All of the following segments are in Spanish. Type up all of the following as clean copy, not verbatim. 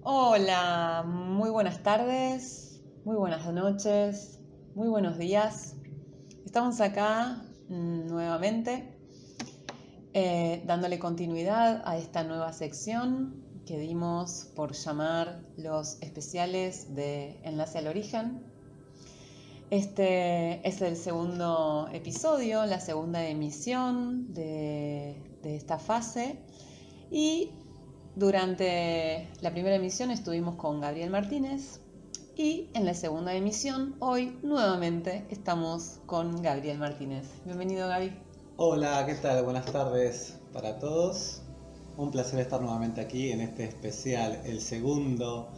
Hola, muy buenas tardes, muy buenas noches, muy buenos días. Estamos acá nuevamente dándole continuidad a esta nueva sección que dimos por llamar los especiales de Enlace al Origen. Este es el segundo episodio, la segunda emisión de esta fase y durante la primera emisión estuvimos con Gabriel Martínez y en la segunda emisión hoy nuevamente estamos con Gabriel Martínez. Bienvenido, Gaby. Hola, ¿qué tal? Buenas tardes para todos. Un placer estar nuevamente aquí en este especial, el segundo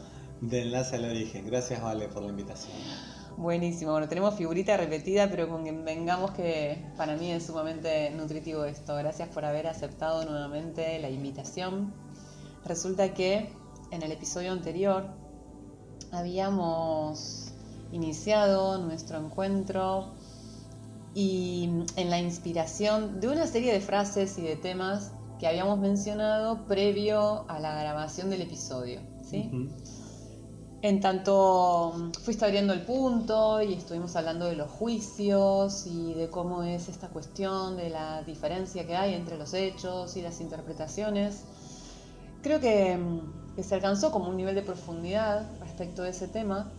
de Enlace al Origen. Gracias, Vale, por la invitación. Buenísimo, bueno, tenemos figurita repetida, pero con quien vengamos que para mí es sumamente nutritivo esto. Gracias por haber aceptado nuevamente la invitación. Resulta que en el episodio anterior habíamos iniciado nuestro encuentro y en la inspiración de una serie de frases y de temas que habíamos mencionado previo a la grabación del episodio, ¿sí? En tanto fuiste abriendo el punto y estuvimos hablando de los juicios y de cómo es esta cuestión de la diferencia que hay entre los hechos y las interpretaciones. Creo que se alcanzó como un nivel de profundidad respecto de ese tema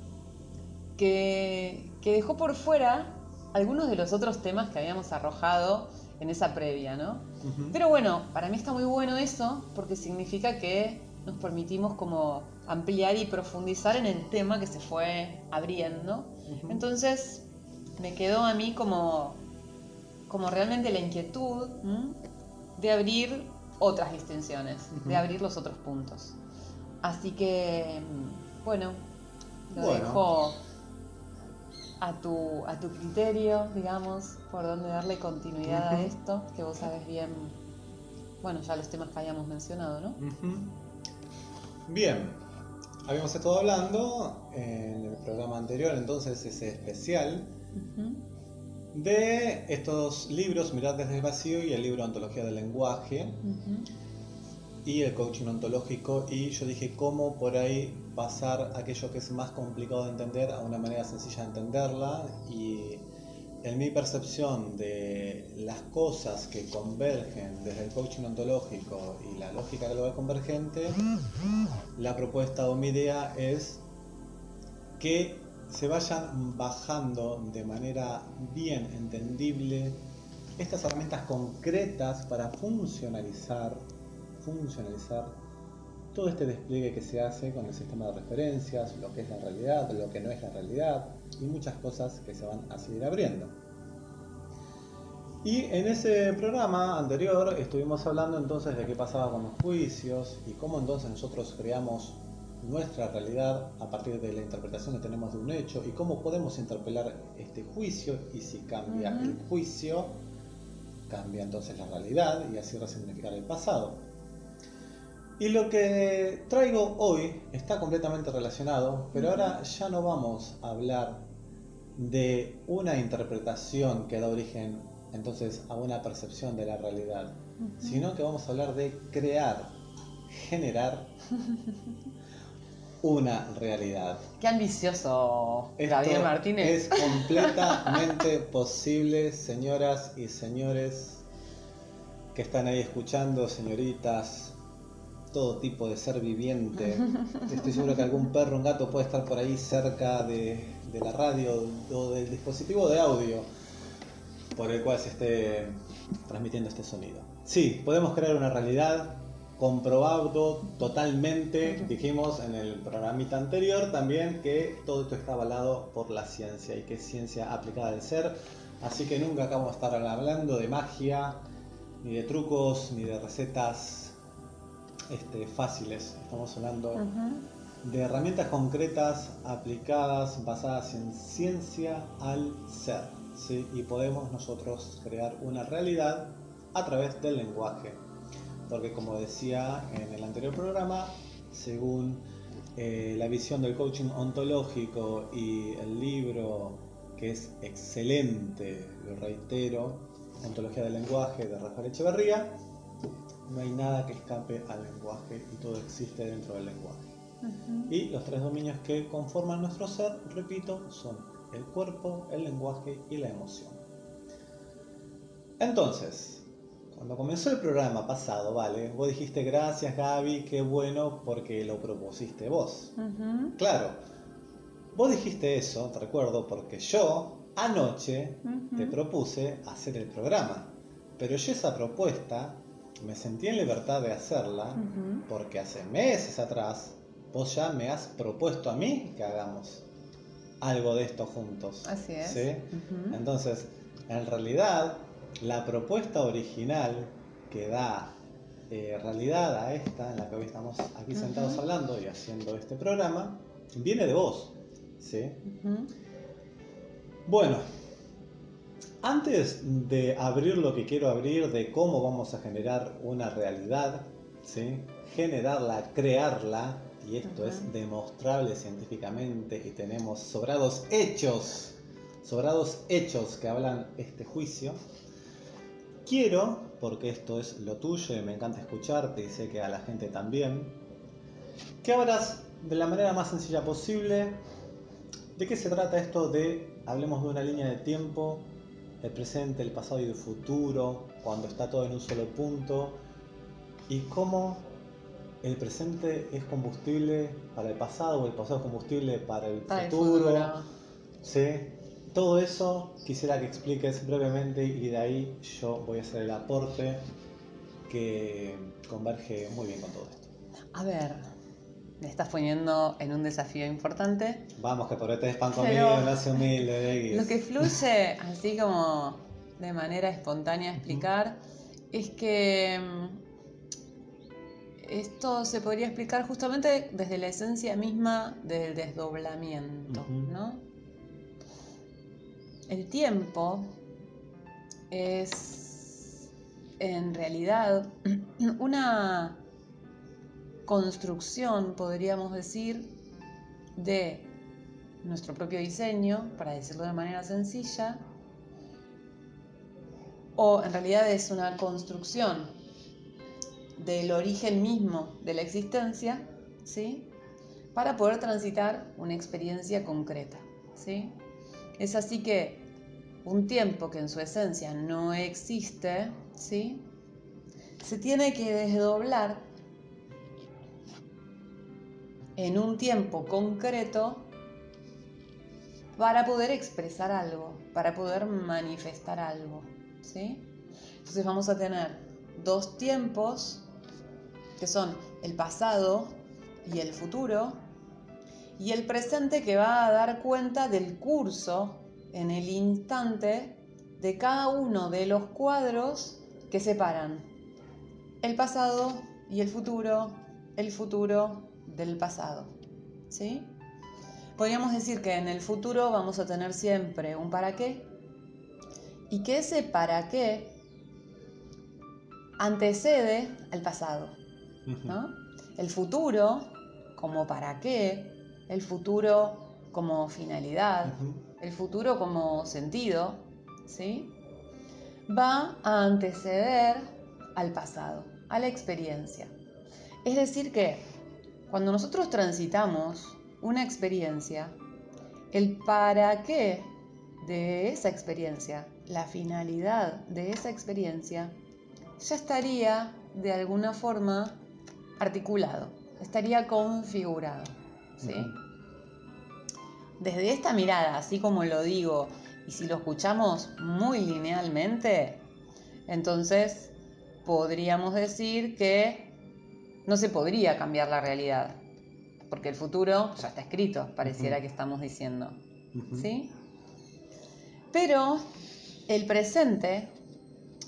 que dejó por fuera algunos de los otros temas que habíamos arrojado en esa previa, ¿no? Pero bueno, para mí está muy bueno eso porque significa que nos permitimos como ampliar y profundizar en el tema que se fue abriendo. Entonces me quedó a mí como realmente la inquietud de abrir otras distinciones, de abrir los otros puntos. Así que, bueno, lo dejo a tu criterio, digamos, por dónde darle continuidad a esto, que vos sabés bien, bueno, ya los temas que habíamos mencionado, ¿no? Bien, habíamos estado hablando en el programa anterior, entonces ese especial, de estos libros, Mirar desde el vacío y el libro Ontología del lenguaje. Y el coaching ontológico, y yo dije cómo por ahí pasar aquello que es más complicado de entender a una manera sencilla de entenderla, y en mi percepción de las cosas que convergen desde el coaching ontológico y la lógica global convergente, la propuesta o mi idea es que se vayan bajando de manera bien entendible estas herramientas concretas para funcionalizar todo este despliegue que se hace con el sistema de referencias, lo que es la realidad, lo que no es la realidad y muchas cosas que se van a seguir abriendo. Y en ese programa anterior estuvimos hablando entonces de qué pasaba con los juicios y cómo entonces nosotros creamos nuestra realidad a partir de la interpretación que tenemos de un hecho y cómo podemos interpelar este juicio, y si cambia el juicio, cambia entonces la realidad y así resignificar el pasado. Y lo que traigo hoy está completamente relacionado, pero ahora ya no vamos a hablar de una interpretación que da origen entonces a una percepción de la realidad, sino que vamos a hablar de crear, generar una realidad. ¡Qué ambicioso, Gabriel Martínez! Es completamente posible, señoras y señores que están ahí escuchando, señoritas, todo tipo de ser viviente. Estoy seguro que algún perro, un gato puede estar por ahí cerca de la radio o del dispositivo de audio por el cual se esté transmitiendo este sonido. Sí, podemos crear una realidad, comprobado totalmente. Dijimos en el programita anterior también que todo esto está avalado por la ciencia y que es ciencia aplicada al ser, así que nunca acá vamos a estar hablando de magia, ni de trucos, ni de recetas fáciles. Estamos hablando de herramientas concretas aplicadas, basadas en ciencia al ser, ¿sí? Y podemos nosotros crear una realidad a través del lenguaje, porque como decía en el anterior programa, según la visión del coaching ontológico y el libro que es excelente, lo reitero, Ontología del lenguaje, de Rafael Echeverría, no hay nada que escape al lenguaje y todo existe dentro del lenguaje. Y los 3 dominios que conforman nuestro ser, repito, son el cuerpo, el lenguaje y la emoción. Entonces, cuando comenzó el programa pasado, ¿vale? Vos dijiste gracias Gaby, qué bueno porque lo propusiste vos. Claro, vos dijiste eso, te recuerdo, porque yo anoche te propuse hacer el programa. Pero yo esa propuesta me sentí en libertad de hacerla porque hace meses atrás vos ya me has propuesto a mí que hagamos algo de esto juntos. Así es. ¿Sí? Entonces, en realidad, la propuesta original que da realidad a esta en la que hoy estamos aquí sentados hablando y haciendo este programa, viene de vos. ¿Sí? Bueno, antes de abrir lo que quiero abrir de cómo vamos a generar una realidad, ¿sí? Generarla, crearla, y esto es demostrable científicamente y tenemos sobrados hechos que hablan este juicio. Quiero, porque esto es lo tuyo y me encanta escucharte y sé que a la gente también, que abras de la manera más sencilla posible de qué se trata esto de, hablemos de una línea de tiempo, el presente, el pasado y el futuro, cuando está todo en un solo punto, y cómo el presente es combustible para el pasado o el pasado es combustible para el futuro. ¿Sí? Todo eso quisiera que expliques brevemente y de ahí yo voy a hacer el aporte que converge muy bien con todo esto. A ver, me estás poniendo en un desafío importante. Vamos, que por este es pan comido, no hace humilde, Deguis. Lo que fluye, así como de manera espontánea a explicar, es que esto se podría explicar justamente desde la esencia misma del desdoblamiento, ¿no? El tiempo es en realidad una construcción, podríamos decir, de nuestro propio diseño, para decirlo de manera sencilla, o en realidad es una construcción del origen mismo de la existencia, ¿sí? Para poder transitar una experiencia concreta, ¿sí? Es así que un tiempo que en su esencia no existe, ¿sí? Se tiene que desdoblar en un tiempo concreto para poder expresar algo, para poder manifestar algo, ¿sí? Entonces vamos a tener 2 tiempos que son el pasado y el futuro, y el presente que va a dar cuenta del curso en el instante de cada uno de los cuadros que separan el pasado y el futuro del pasado, ¿sí? Podríamos decir que en el futuro vamos a tener siempre un para qué y que ese para qué antecede al pasado, ¿no? El futuro como para qué, el futuro como finalidad, el futuro como sentido, ¿sí? Va a anteceder al pasado, a la experiencia. Es decir que cuando nosotros transitamos una experiencia, el para qué de esa experiencia, la finalidad de esa experiencia, ya estaría de alguna forma articulado, estaría configurado, ¿sí? Desde esta mirada, así como lo digo, y si lo escuchamos muy linealmente, entonces podríamos decir que no se podría cambiar la realidad, porque el futuro ya está escrito, pareciera que estamos diciendo, ¿sí? Pero el presente,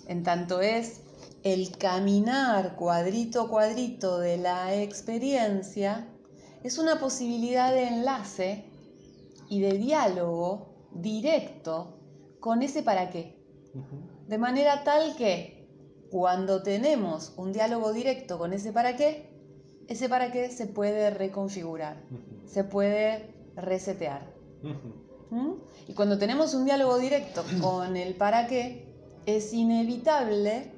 en tanto es el caminar cuadrito a cuadrito de la experiencia, es una posibilidad de enlace y de diálogo directo con ese para qué. De manera tal que cuando tenemos un diálogo directo con ese para qué se puede reconfigurar, se puede resetear. Y cuando tenemos un diálogo directo con el para qué, es inevitable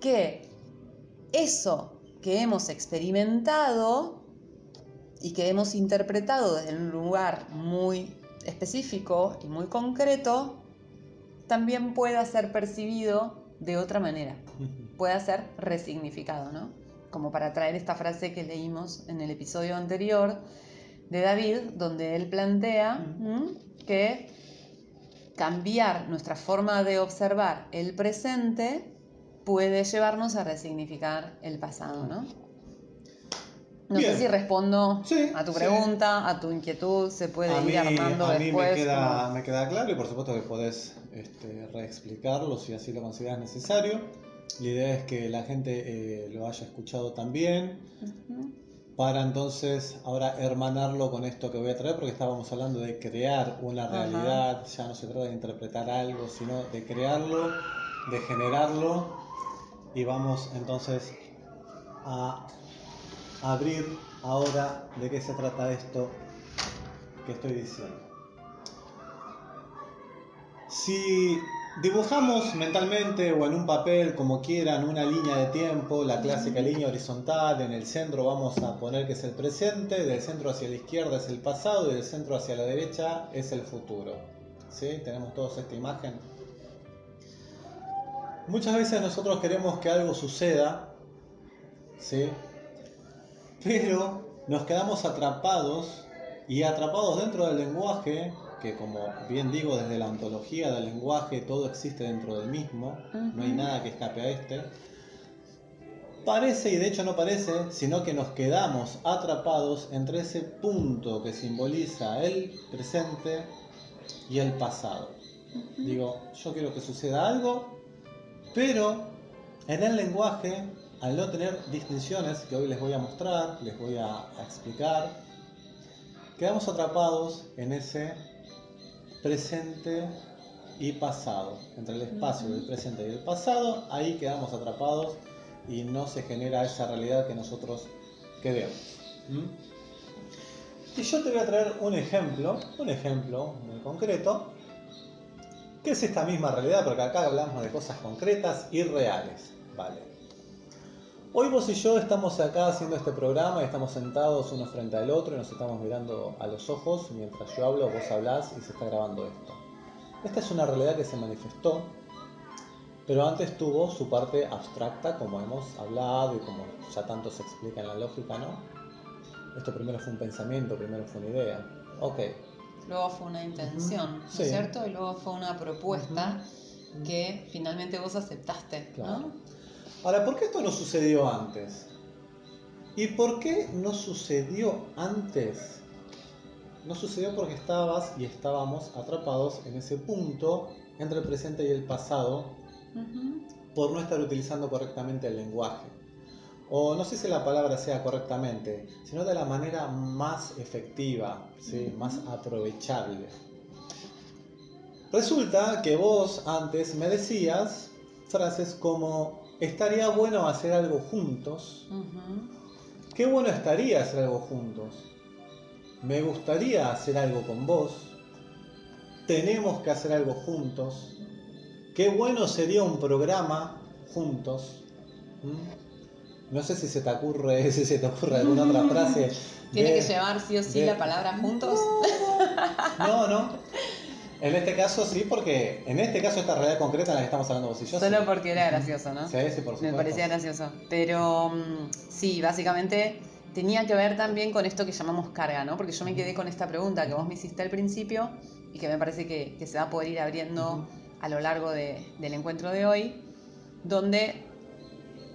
que eso que hemos experimentado y que hemos interpretado desde un lugar muy específico y muy concreto, también pueda ser percibido de otra manera, pueda ser resignificado, ¿no? Como para traer esta frase que leímos en el episodio anterior de David, donde él plantea que cambiar nuestra forma de observar el presente puede llevarnos a resignificar el pasado, ¿no? No Bien. sé si respondo Sí, a tu sí. pregunta, a tu inquietud, se puede ir armando a mí después. me queda claro y por supuesto que podés reexplicarlo si así lo consideras necesario. La idea es que la gente lo haya escuchado también, para entonces ahora hermanarlo con esto que voy a traer, porque estábamos hablando de crear una realidad. Ya no se trata de interpretar algo, sino de crearlo, de generarlo, y vamos entonces a abrir ahora de qué se trata esto que estoy diciendo. Si dibujamos mentalmente o en un papel, como quieran, una línea de tiempo, la clásica línea horizontal, en el centro vamos a poner que es el presente, del centro hacia la izquierda es el pasado y del centro hacia la derecha es el futuro. ¿Sí? Tenemos todos esta imagen. Muchas veces nosotros queremos que algo suceda, ¿sí? Pero nos quedamos atrapados dentro del lenguaje, que como bien digo, desde la ontología del lenguaje todo existe dentro del mismo, no hay nada que escape a este. Parece, y de hecho no parece, sino que nos quedamos atrapados entre ese punto que simboliza el presente y el pasado. Digo, yo quiero que suceda algo, pero en el lenguaje, al no tener distinciones que hoy les voy a mostrar, les voy a explicar, quedamos atrapados en ese presente y pasado, entre el espacio del presente y el pasado. Ahí quedamos atrapados y no se genera esa realidad que nosotros queremos. Y yo te voy a traer un ejemplo muy concreto, que es esta misma realidad, porque acá hablamos de cosas concretas y reales, ¿vale? Hoy vos y yo estamos acá haciendo este programa y estamos sentados uno frente al otro y nos estamos mirando a los ojos mientras yo hablo, vos hablás y se está grabando esto. Esta es una realidad que se manifestó, pero antes tuvo su parte abstracta, como hemos hablado y como ya tanto se explica en la lógica, ¿no? Esto primero fue un pensamiento, primero fue una idea. Ok. Luego fue una intención, ¿no es cierto? Y luego fue una propuesta que finalmente vos aceptaste, Claro. ¿no? Ahora, ¿por qué esto no sucedió antes? ¿Y por qué no sucedió antes? No sucedió porque estabas y estábamos atrapados en ese punto entre el presente y el pasado por no estar utilizando correctamente el lenguaje. O no sé si la palabra sea correctamente, sino de la manera más efectiva, ¿sí? Más aprovechable. Resulta que vos antes me decías frases como: estaría bueno hacer algo juntos. Qué bueno estaría hacer algo juntos. Me gustaría hacer algo con vos. Tenemos que hacer algo juntos. Qué bueno sería un programa juntos. No sé si se te ocurre alguna otra frase. ¿Tiene que llevar sí o sí la palabra juntos? No. En este caso sí, porque en este caso esta realidad concreta en la que estamos hablando vos y yo. Solo sí. porque era gracioso, ¿no? Sí, por supuesto. Me parecía gracioso. Pero sí, básicamente tenía que ver también con esto que llamamos carga, ¿no? Porque yo me quedé con esta pregunta que vos me hiciste al principio y que me parece que se va a poder ir abriendo a lo largo del encuentro de hoy, donde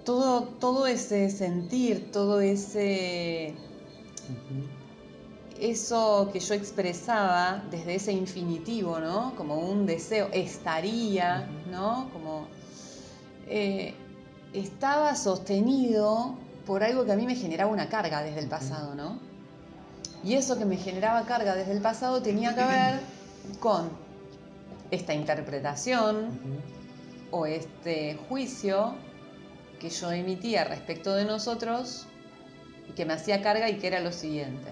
todo ese sentir, todo ese... Eso que yo expresaba desde ese infinitivo, ¿no? Como un deseo, estaría, ¿no? Como estaba sostenido por algo que a mí me generaba una carga desde el pasado, ¿no? Y eso que me generaba carga desde el pasado tenía que ver con esta interpretación o este juicio que yo emitía respecto de nosotros y que me hacía carga y que era lo siguiente: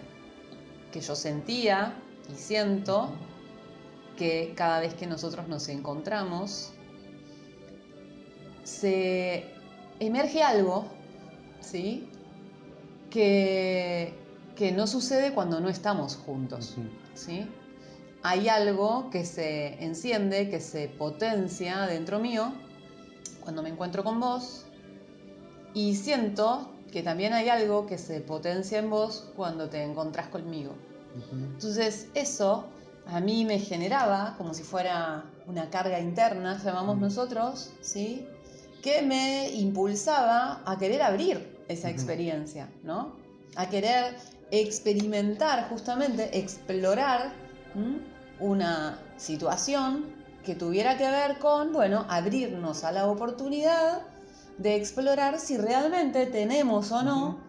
que yo sentía y siento que cada vez que nosotros nos encontramos se emerge algo, ¿sí? Que que no sucede cuando no estamos juntos, ¿sí? Hay algo que se enciende, que se potencia dentro mío cuando me encuentro con vos, y siento que también hay algo que se potencia en vos cuando te encontrás conmigo. Entonces eso a mí me generaba como si fuera una carga interna, llamamos nosotros, ¿sí? Que me impulsaba a querer abrir esa experiencia, ¿no? A querer experimentar, justamente, explorar una situación que tuviera que ver con, bueno, abrirnos a la oportunidad de explorar si realmente tenemos o no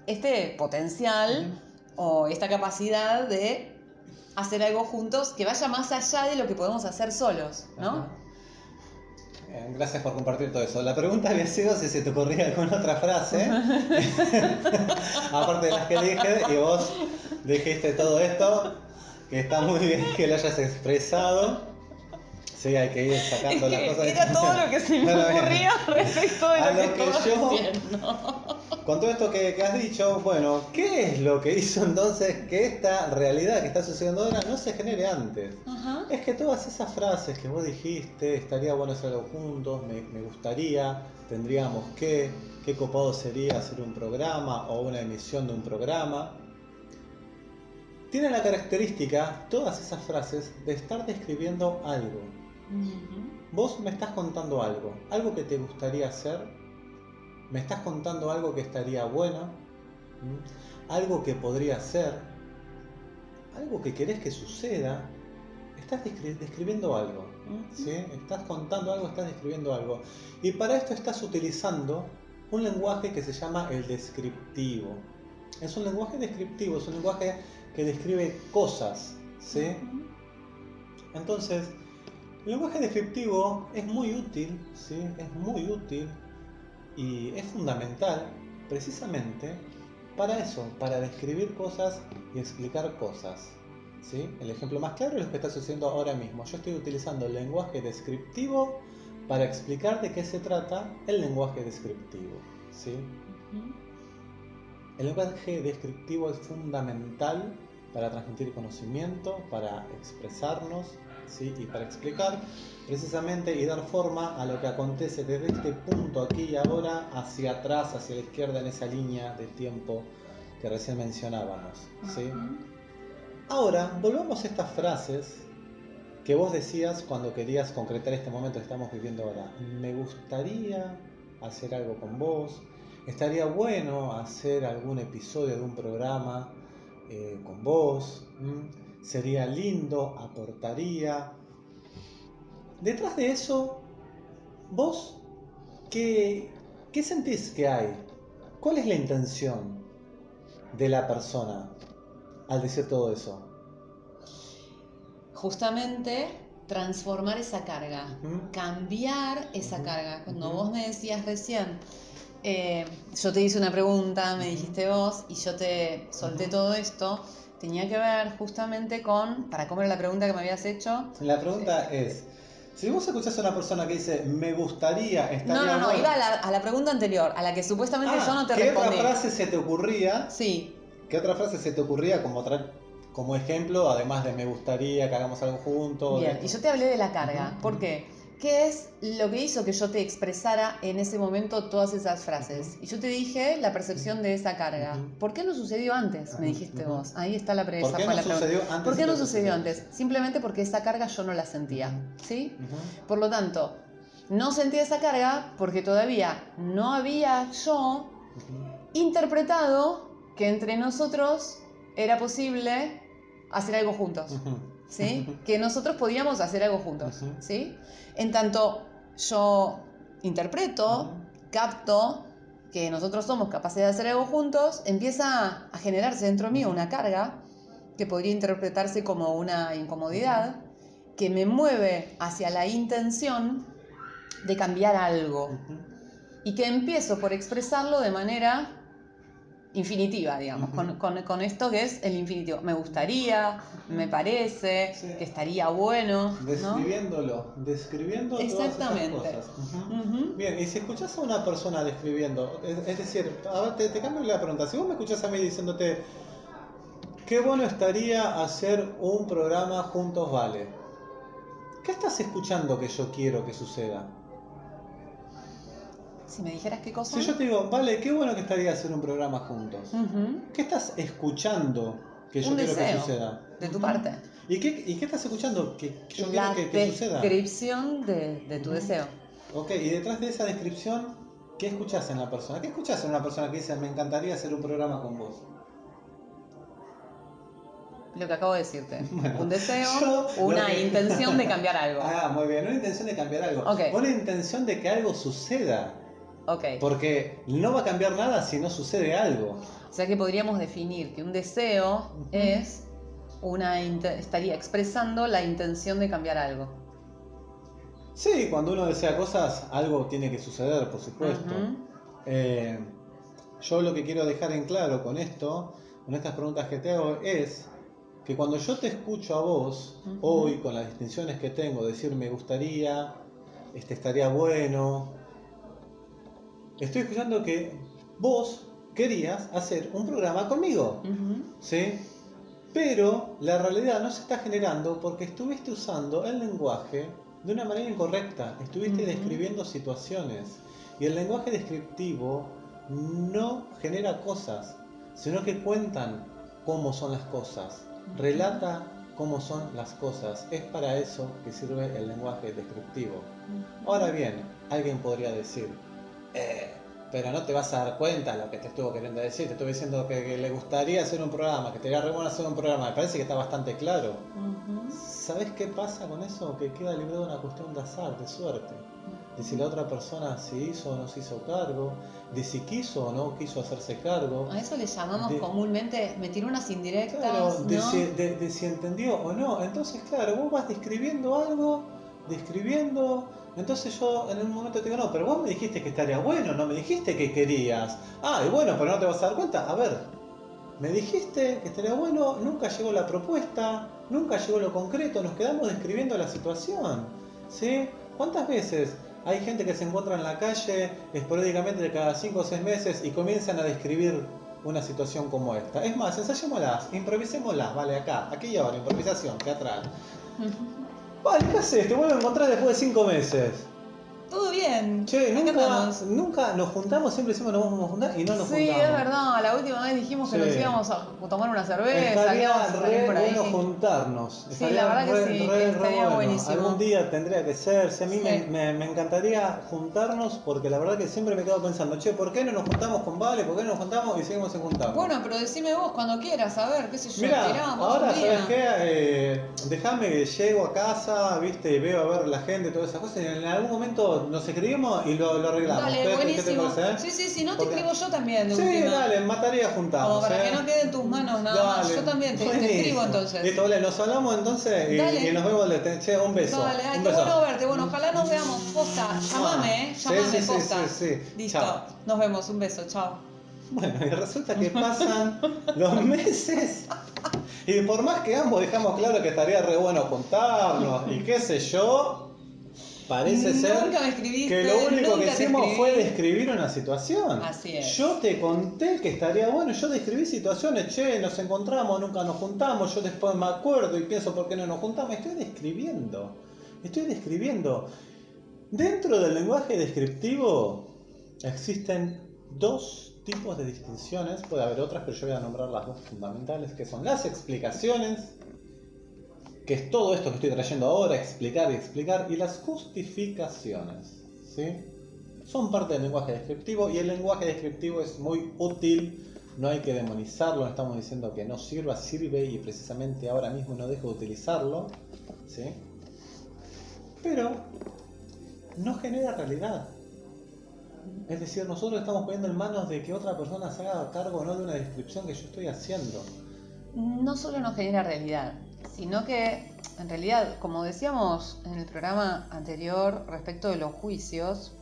este potencial o esta capacidad de hacer algo juntos que vaya más allá de lo que podemos hacer solos, ¿no? Gracias por compartir todo eso. La pregunta había sido si se te ocurría alguna otra frase, aparte de las que dije, y vos dijiste todo esto, que está muy bien que lo hayas expresado. Sí, hay que ir sacando las cosas. Era todo lo que se me ocurría respecto de lo que estaba diciendo. Con todo esto que has dicho, bueno, ¿qué es lo que hizo entonces que esta realidad que está sucediendo ahora no se genere antes? Es que todas esas frases que vos dijiste, estaría bueno hacer algo juntos, me gustaría, tendríamos que, qué copado sería hacer un programa o una emisión de un programa, tienen la característica, todas esas frases, de estar describiendo algo. Vos me estás contando algo que te gustaría hacer, me estás contando algo que estaría bueno, algo que podría ser, algo que querés que suceda. Estás describiendo algo, ¿sí? Estás contando algo, estás describiendo algo. Y para esto estás utilizando un lenguaje que se llama el descriptivo. Es un lenguaje descriptivo, es un lenguaje que describe cosas, ¿sí? Entonces, el lenguaje descriptivo es muy útil, ¿sí? Es muy útil y es fundamental precisamente para eso, para describir cosas y explicar cosas. ¿Sí? El ejemplo más claro es lo que está sucediendo ahora mismo. Yo estoy utilizando el lenguaje descriptivo para explicar de qué se trata el lenguaje descriptivo. ¿Sí? El lenguaje descriptivo es fundamental para transmitir conocimiento, para expresarnos, ¿sí? Y para explicar precisamente y dar forma a lo que acontece desde este punto aquí y ahora hacia atrás, hacia la izquierda en esa línea de tiempo que recién mencionábamos. ¿Sí? Ahora, volvamos a estas frases que vos decías cuando querías concretar este momento que estamos viviendo ahora. Me gustaría hacer algo con vos. Estaría bueno hacer algún episodio de un programa con vos. Sería lindo, aportaría. Detrás de eso, vos, ¿qué sentís que hay? ¿Cuál es la intención de la persona al decir todo eso? Justamente transformar esa carga, cambiar esa carga. Cuando vos me decías recién, yo te hice una pregunta, me dijiste vos, y yo te solté todo esto, tenía que ver justamente con, ¿para cómo era la pregunta que me habías hecho? La pregunta es, si vos escuchás a una persona que dice, me gustaría, estaría No, bueno... iba a la pregunta anterior, a la que supuestamente yo no te respondí. ¿Qué otra frase se te ocurría? Sí. ¿Qué otra frase se te ocurría como ejemplo, además de me gustaría que hagamos algo juntos? Bien, y yo te hablé de la carga. ¿Por qué? ¿Qué es lo que hizo que yo te expresara en ese momento todas esas frases? Y yo te dije la percepción de esa carga. ¿Por qué no sucedió antes? Me dijiste vos. Ahí está la pregunta. ¿Por qué no sucedió antes? ¿Por qué no sucedió antes? Simplemente porque esa carga yo no la sentía. ¿Sí? Por lo tanto, no sentía esa carga porque todavía no había yo interpretado que entre nosotros era posible hacer algo juntos. ¿Sí? Que nosotros podíamos hacer algo juntos, ¿sí? En tanto yo interpreto, capto que nosotros somos capaces de hacer algo juntos, empieza a generarse dentro mío una carga que podría interpretarse como una incomodidad que me mueve hacia la intención de cambiar algo y que empiezo por expresarlo de manera infinitiva, digamos, con esto que es el infinitivo. Me gustaría, me parece, Sí. que estaría bueno, describiendo exactamente. todas esas cosas. Bien, y si escuchás a una persona describiendo, es decir, a ver, te cambio la pregunta. Si vos me escuchás a mí diciéndote, qué bueno estaría hacer un programa juntos, vale. ¿Qué estás escuchando que yo quiero que suceda? Si me dijeras qué cosa. Si yo te digo, vale, qué bueno que estaría hacer un programa juntos. ¿Qué estás escuchando que yo quiero que suceda? De tu parte. ¿Y qué estás escuchando que yo La quiero que suceda? descripción de tu deseo. Ok, y detrás de esa descripción, ¿qué escuchás en la persona? ¿Qué escuchás en una persona que dice, me encantaría hacer un programa con vos? Lo que acabo de decirte. Bueno, un deseo, una intención de cambiar algo. Ah, muy bien, una intención de cambiar algo. Okay. Una intención de que algo suceda. Okay. Porque no va a cambiar nada si no sucede algo. O sea que podríamos definir que un deseo es estaría expresando la intención de cambiar algo. Sí, cuando uno desea cosas, algo tiene que suceder, por supuesto. Yo lo que quiero dejar en claro con esto, con estas preguntas que te hago, es que cuando yo te escucho a vos, hoy, con las distinciones que tengo, decir me gustaría, estaría bueno, estoy escuchando que vos querías hacer un programa conmigo, ¿sí? Pero la realidad no se está generando porque estuviste usando el lenguaje de una manera incorrecta, estuviste describiendo situaciones y el lenguaje descriptivo no genera cosas, sino que cuentan cómo son las cosas, relata cómo son las cosas, es para eso que sirve el lenguaje descriptivo. Ahora bien, alguien podría decir, pero no te vas a dar cuenta de lo que te estuvo queriendo decir. Te estuve diciendo que le gustaría hacer un programa, que te haría re bueno hacer un programa. Me parece que está bastante claro. ¿Sabes qué pasa con eso? Que queda librado una cuestión de azar, de suerte. De si la otra persona se hizo o no se hizo cargo, de si quiso o no quiso hacerse cargo. A eso le llamamos comúnmente meter unas indirectas. Claro, ¿no? de si entendió o no. Entonces, claro, vos vas describiendo algo, entonces yo en un momento te digo, no, pero vos me dijiste que estaría bueno, no me dijiste que querías. Ah, y bueno, pero no te vas a dar cuenta. A ver, me dijiste que estaría bueno, nunca llegó la propuesta, nunca llegó lo concreto, nos quedamos describiendo la situación. ¿Sí? ¿Cuántas veces hay gente que se encuentra en la calle esporádicamente de cada 5 o 6 meses y comienzan a describir una situación como esta? Es más, ensayémoslas, improvisémoslas, vale, aquí y ahora, improvisación, teatral. Vale, ¿qué haces? Te vuelvo a encontrar después de 5 meses. Todo bien. Che, nunca nos juntamos, siempre decimos nos vamos a juntar y no nos juntamos. Sí, es verdad, la última vez dijimos que nos íbamos a tomar una cerveza. Estaría re bueno juntarnos. Sí, la verdad que sí, estaría buenísimo. Algún día tendría que ser. Si a mí me encantaría juntarnos porque la verdad que siempre me quedo pensando, che, ¿por qué no nos juntamos con Vale? ¿Por qué no nos juntamos y seguimos sin juntarnos? Bueno, pero decime vos cuando quieras, a ver, qué sé yo. Mirá, ahora, ¿sabes qué? Déjame que llego a casa, viste, veo a ver la gente, todas esas cosas y en algún momento nos escribimos y lo arreglamos. Dale, buenísimo. ¿Qué te parece? Sí, si no te escribo yo también. De sí, última. Dale, mataría juntarnos. Como para que no quede en tus manos nada más. Yo también te escribo entonces. Listo, vale, nos hablamos entonces y nos vemos. Che, un beso. Dale, qué bueno verte. Bueno, ojalá nos veamos. Posta, llamame, posta. Sí. Listo, chao. Nos vemos, un beso, chao. Bueno, y resulta que pasan los meses y por más que ambos dejamos claro que estaría re bueno juntarnos y qué sé yo, parece ser que lo único que hicimos fue describir una situación. Así es. Yo te conté que estaría bueno, yo describí situaciones, che, nos encontramos, nunca nos juntamos, yo después me acuerdo y pienso por qué no nos juntamos. Estoy describiendo. Dentro del lenguaje descriptivo existen dos tipos de distinciones, puede haber otras, pero yo voy a nombrar las dos fundamentales, que son las explicaciones, que es todo esto que estoy trayendo ahora, explicar, y las justificaciones, ¿sí? Son parte del lenguaje descriptivo y el lenguaje descriptivo es muy útil, no hay que demonizarlo, no estamos diciendo que no sirva, sirve y precisamente ahora mismo no dejo de utilizarlo, ¿sí? Pero no genera realidad. Es decir, nosotros estamos poniendo en manos de que otra persona se haga cargo no de una descripción que yo estoy haciendo. No solo no genera realidad, sino que en realidad, como decíamos en el programa anterior respecto de los juicios,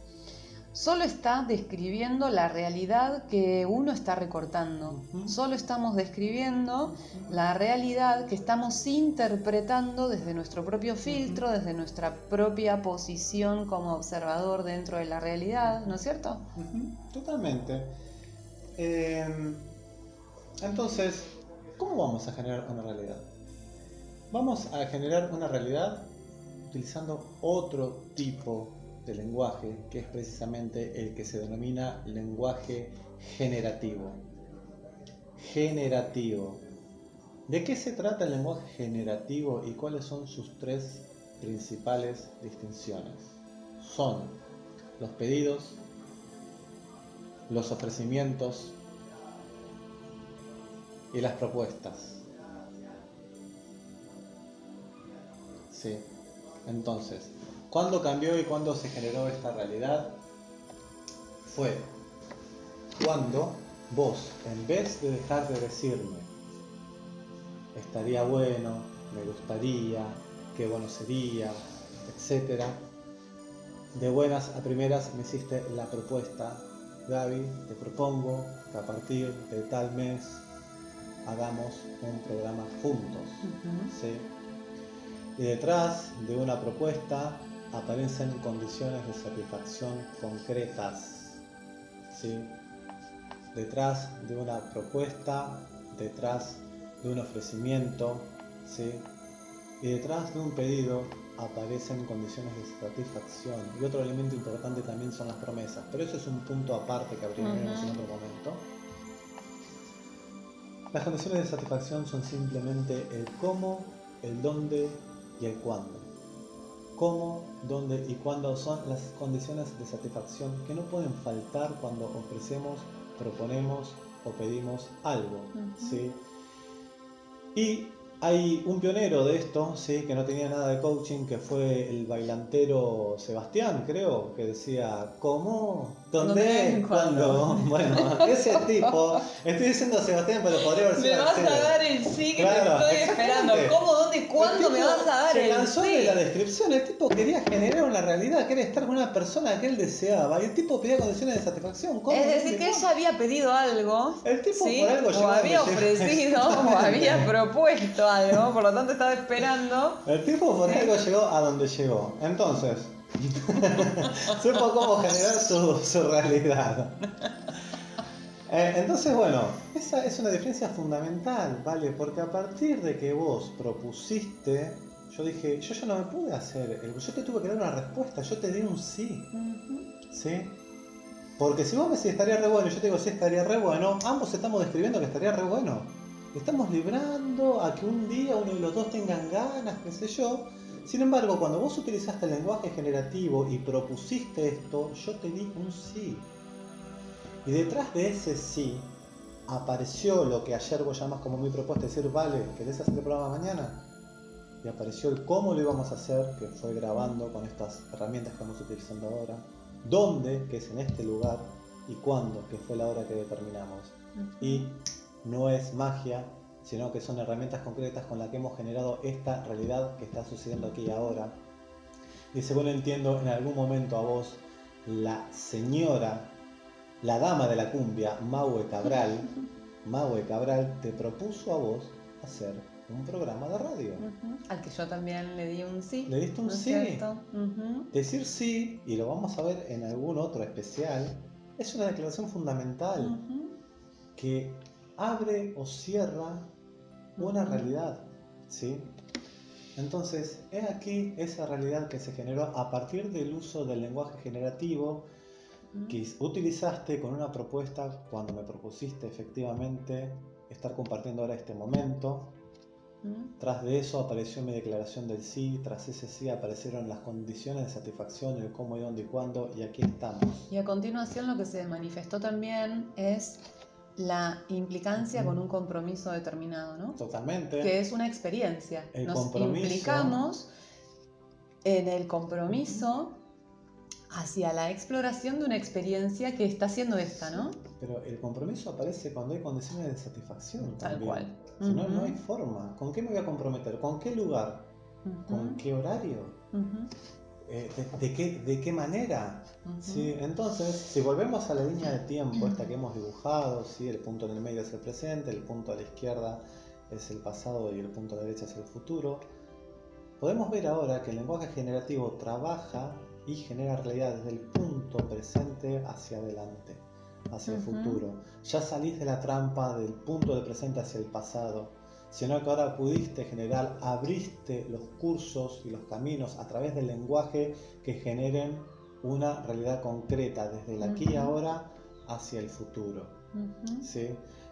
solo está describiendo la realidad que uno está recortando. Solo estamos describiendo la realidad que estamos interpretando desde nuestro propio filtro, desde nuestra propia posición como observador dentro de la realidad, ¿no es cierto? Totalmente. Entonces, ¿cómo vamos a generar una realidad? Vamos a generar una realidad utilizando otro tipo de lenguaje, que es precisamente el que se denomina lenguaje generativo. Generativo. ¿De qué se trata el lenguaje generativo y cuáles son sus tres principales distinciones? Son los pedidos, los ofrecimientos y las propuestas. Sí. Entonces, ¿cuándo cambió y cuándo se generó esta realidad? Fue cuando vos, en vez de dejar de decirme estaría bueno, me gustaría, qué bueno sería, etcétera, de buenas a primeras me hiciste la propuesta: Gaby, te propongo que a partir de tal mes hagamos un programa juntos. ¿Sí? Y detrás de una propuesta aparecen condiciones de satisfacción concretas. ¿Sí? Detrás de una propuesta, detrás de un ofrecimiento, ¿sí? Y detrás de un pedido aparecen condiciones de satisfacción. Y otro elemento importante también son las promesas, pero eso es un punto aparte que abriremos en otro momento. Las condiciones de satisfacción son simplemente el cómo, el dónde y el cuándo. Cómo, dónde y cuándo son las condiciones de satisfacción que no pueden faltar cuando ofrecemos, proponemos o pedimos algo. ¿Sí? Y hay un pionero de esto, ¿sí? Que no tenía nada de coaching, que fue el bailantero Sebastián, creo, que decía ¿cómo? ¿Dónde? ¿Cuándo? Bueno, ese tipo, estoy diciendo Sebastián, pero podría haber sido me vas a dar el sí que claro, te estoy esperando. ¿Cómo, dónde, cuándo me vas a dar el sí? Se cansó de la descripción. El tipo quería generar una realidad, quería estar con una persona que él deseaba. Y el tipo pedía condiciones de satisfacción. ¿Cómo? Es decir, que ella había pedido algo. El tipo ¿sí? por algo o había ofrecido, o había propuesto algo, por lo tanto estaba esperando. El tipo por algo llegó a donde llegó. Entonces, supo cómo generar su realidad. Entonces, bueno, esa es una diferencia fundamental, ¿vale? Porque a partir de que vos propusiste, yo dije, yo ya no me pude hacer, yo te tuve que dar una respuesta, yo te di un sí. ¿Sí? Porque si vos me decís estaría re bueno y yo te digo sí estaría re bueno, ambos estamos describiendo que estaría re bueno. Estamos librando a que un día uno de los dos tengan ganas, qué sé yo. Sin embargo, cuando vos utilizaste el lenguaje generativo y propusiste esto, yo te di un sí. Y detrás de ese sí, apareció lo que ayer vos llamás como mi propuesta, decir, vale, ¿querés hacer el programa mañana? Y apareció el cómo lo íbamos a hacer, que fue grabando con estas herramientas que estamos utilizando ahora. Dónde, que es en este lugar, y cuándo, que fue la hora que determinamos. Y no es magia, sino que son herramientas concretas con las que hemos generado esta realidad que está sucediendo aquí y ahora. Y según entiendo, en algún momento a vos, la señora, la dama de la cumbia, Maue Cabral, te propuso a vos hacer un programa de radio. Al que yo también le di un sí. Le diste un ¿no es sí. cierto? Decir sí, y lo vamos a ver en algún otro especial, es una declaración fundamental que abre o cierra una realidad, ¿sí? Entonces, he aquí esa realidad que se generó a partir del uso del lenguaje generativo que utilizaste con una propuesta cuando me propusiste efectivamente estar compartiendo ahora este momento. Tras de eso apareció mi declaración del sí, tras ese sí aparecieron las condiciones de satisfacción, el cómo y dónde y cuándo, y aquí estamos. Y a continuación lo que se manifestó también es la implicancia con un compromiso determinado, ¿no? Totalmente. Que es una experiencia. El Nos compromiso. implicamos en el compromiso hacia la exploración de una experiencia que está siendo esta, ¿no? Pero el compromiso aparece cuando hay condiciones de satisfacción. Tal también. cual. Si no, no hay forma. ¿Con qué me voy a comprometer? ¿Con qué lugar? ¿Con qué horario? ¿De qué manera? ¿Sí? Entonces, si volvemos a la línea de tiempo, esta que hemos dibujado, ¿sí? El punto en el medio es el presente, el punto a la izquierda es el pasado y el punto a la derecha es el futuro, podemos ver ahora que el lenguaje generativo trabaja y genera realidad desde el punto presente hacia adelante, hacia el futuro. Ya salís de la trampa del punto de presente hacia el pasado, sino que ahora pudiste generar, abriste los cursos y los caminos a través del lenguaje que generen una realidad concreta desde el aquí y ahora hacia el futuro. ¿Sí?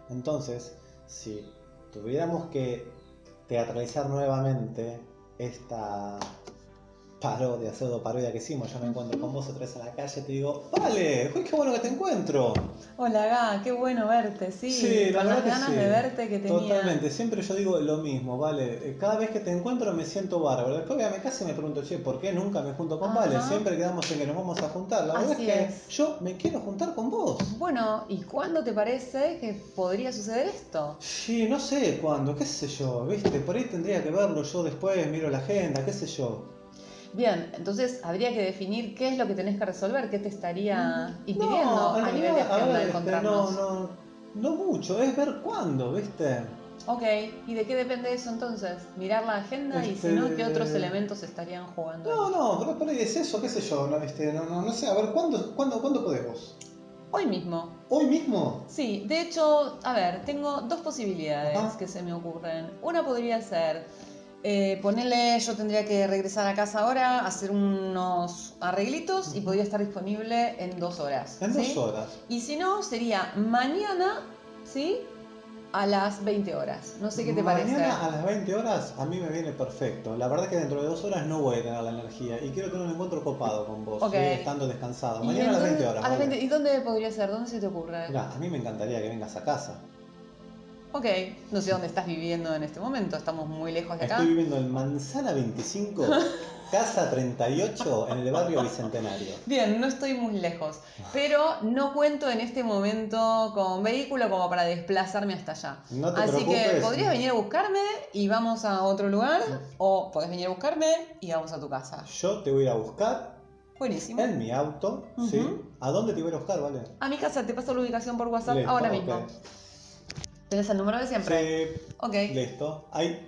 Entonces, si tuviéramos que teatralizar nuevamente esta pseudo parodia que hicimos, yo me encuentro con vos otra vez en la calle, te digo, vale, uy, qué bueno que te encuentro. Hola Gá, qué bueno verte, Sí, con las ganas de verte que tenía. Totalmente, siempre yo digo lo mismo, Vale, cada vez que te encuentro me siento bárbaro, después voy a mi casa y me pregunto, che, ¿por qué nunca me junto con Vale? Siempre quedamos en que nos vamos a juntar, la verdad es que yo me quiero juntar con vos. Bueno, ¿y cuándo te parece que podría suceder esto? Sí, no sé cuándo, qué sé yo, viste, por ahí tendría que verlo yo después, miro la agenda, qué sé yo. Bien, entonces habría que definir qué es lo que tenés que resolver, qué te estaría impidiendo en a nivel de realidad, agenda encontrarnos. No mucho, es ver cuándo, viste. Ok, ¿y de qué depende eso entonces? Mirar la agenda y si no, ¿qué otros elementos estarían jugando ahí? Pero por ahí es eso, qué sé yo, no sé, a ver, ¿cuándo podés vos? Hoy mismo. ¿Hoy mismo? Sí, de hecho, a ver, tengo dos posibilidades que se me ocurren. Una podría ser, ponerle, yo tendría que regresar a casa ahora, hacer unos arreglitos y podría estar disponible en 2 horas. En 2 horas. Y si no, sería mañana, ¿sí? A las 20 horas. No sé qué te parece. Mañana a las 20 horas a mí me viene perfecto. La verdad es que dentro de 2 horas no voy a tener la energía y quiero tener un encuentro copado con vos, estando descansado. Mañana a las 20 horas. ¿Y dónde podría ser? ¿Dónde se te ocurre? Mira, a mí me encantaría que vengas a casa. Ok, no sé dónde estás viviendo en este momento, estamos muy lejos de acá. Estoy viviendo en Manzana 25, Casa 38, en el barrio Bicentenario. Bien, no estoy muy lejos, pero no cuento en este momento con vehículo como para desplazarme hasta allá. No te Así preocupes. que podrías venir a buscarme y vamos a otro lugar, o podés venir a buscarme y vamos a tu casa. Yo te voy a ir a buscar. Buenísimo. En mi auto, ¿sí? ¿A dónde te voy a ir a buscar, Vale? A mi casa, te paso la ubicación por WhatsApp Listo, ahora mismo. okay. ¿Tenés el número de siempre? Sí. Ok. Listo. Ahí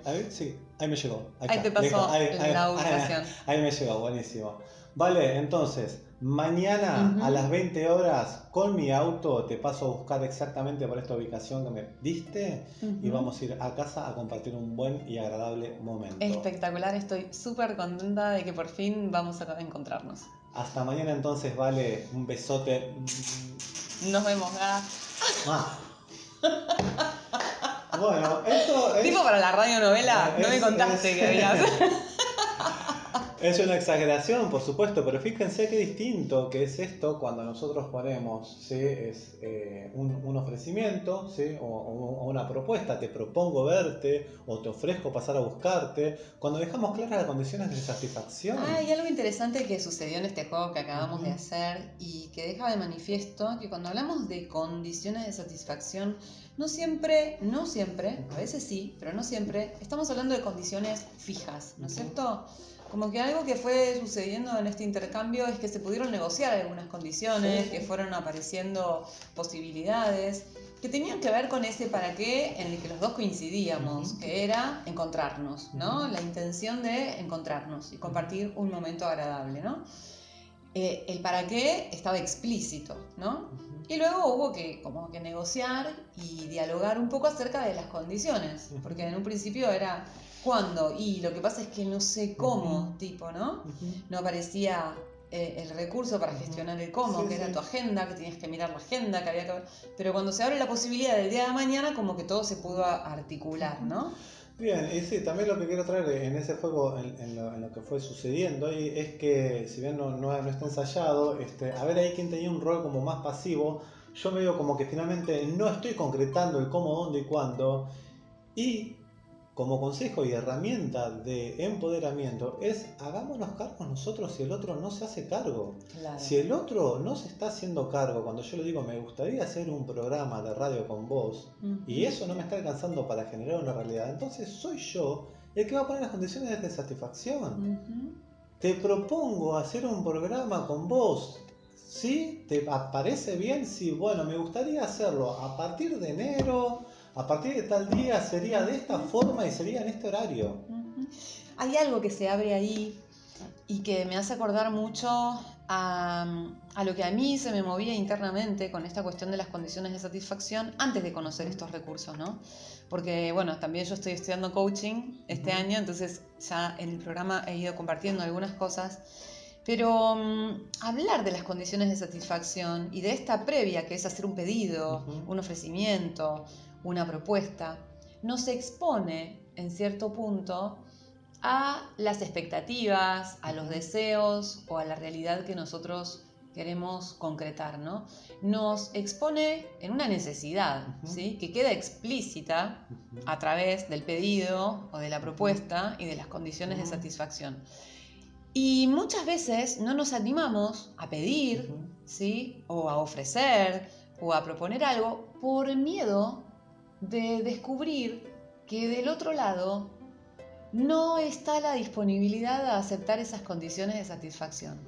me llegó. Ahí te pasó la ubicación. Ahí me llegó, buenísimo. Vale, entonces, mañana a las 20 horas con mi auto te paso a buscar exactamente por esta ubicación que me diste y vamos a ir a casa a compartir un buen y agradable momento. Espectacular, estoy súper contenta de que por fin vamos a encontrarnos. Hasta mañana entonces, Vale, un besote. Nos vemos, Bueno, esto es... Tipo para la radionovela, no me contaste que habías... Es una exageración, por supuesto, pero fíjense qué distinto que es esto cuando nosotros ponemos, ¿sí? Es un ofrecimiento, ¿sí? o una propuesta, te propongo verte o te ofrezco pasar a buscarte, cuando dejamos claras las condiciones de satisfacción. Hay algo interesante que sucedió en este juego que acabamos de hacer y que deja de manifiesto que cuando hablamos de condiciones de satisfacción, no siempre, a veces sí, pero no siempre, estamos hablando de condiciones fijas, ¿no es cierto? Como que algo que fue sucediendo en este intercambio es que se pudieron negociar algunas condiciones, que fueron apareciendo posibilidades, que tenían que ver con ese para qué en el que los dos coincidíamos, que era encontrarnos, ¿no? La intención de encontrarnos y compartir un momento agradable, ¿no? El para qué estaba explícito, ¿no? Y luego hubo que como que negociar y dialogar un poco acerca de las condiciones, porque en un principio era cuándo, y lo que pasa es que no sé cómo, tipo, ¿no? No aparecía el recurso para gestionar el cómo, que era tu agenda, que tenías que mirar la agenda, que había que ver... Pero cuando se abre la posibilidad del día de mañana, como que todo se pudo articular, ¿no? Bien, y sí, también lo que quiero traer en ese juego, en lo que fue sucediendo ahí, es que si bien no está ensayado, a ver ahí quién tenía un rol como más pasivo, yo me veo como que finalmente no estoy concretando el cómo, dónde y cuándo, y como consejo y herramienta de empoderamiento es hagámonos cargo nosotros si el otro no se hace cargo. Claro. Si el otro no se está haciendo cargo, cuando yo le digo me gustaría hacer un programa de radio con vos y eso no me está alcanzando para generar una realidad, entonces soy yo el que va a poner las condiciones de satisfacción. te propongo hacer un programa con vos. ¿Sí? ¿Te parece bien? Sí, bueno, me gustaría hacerlo a partir de enero, a partir de tal día sería de esta forma y sería en este horario. Hay algo que se abre ahí y que me hace acordar mucho a lo que a mí se me movía internamente con esta cuestión de las condiciones de satisfacción antes de conocer estos recursos, ¿no? Porque, bueno, también yo estoy estudiando coaching este año, entonces ya en el programa he ido compartiendo algunas cosas, pero hablar de las condiciones de satisfacción y de esta previa que es hacer un pedido, un ofrecimiento, una propuesta, nos expone en cierto punto a las expectativas, a los deseos o a la realidad que nosotros queremos concretar, ¿no? Nos expone en una necesidad, ¿sí? Que queda explícita a través del pedido o de la propuesta y de las condiciones de satisfacción. Y muchas veces no nos animamos a pedir, ¿sí? O a ofrecer o a proponer algo por miedo de descubrir que del otro lado no está la disponibilidad a aceptar esas condiciones de satisfacción.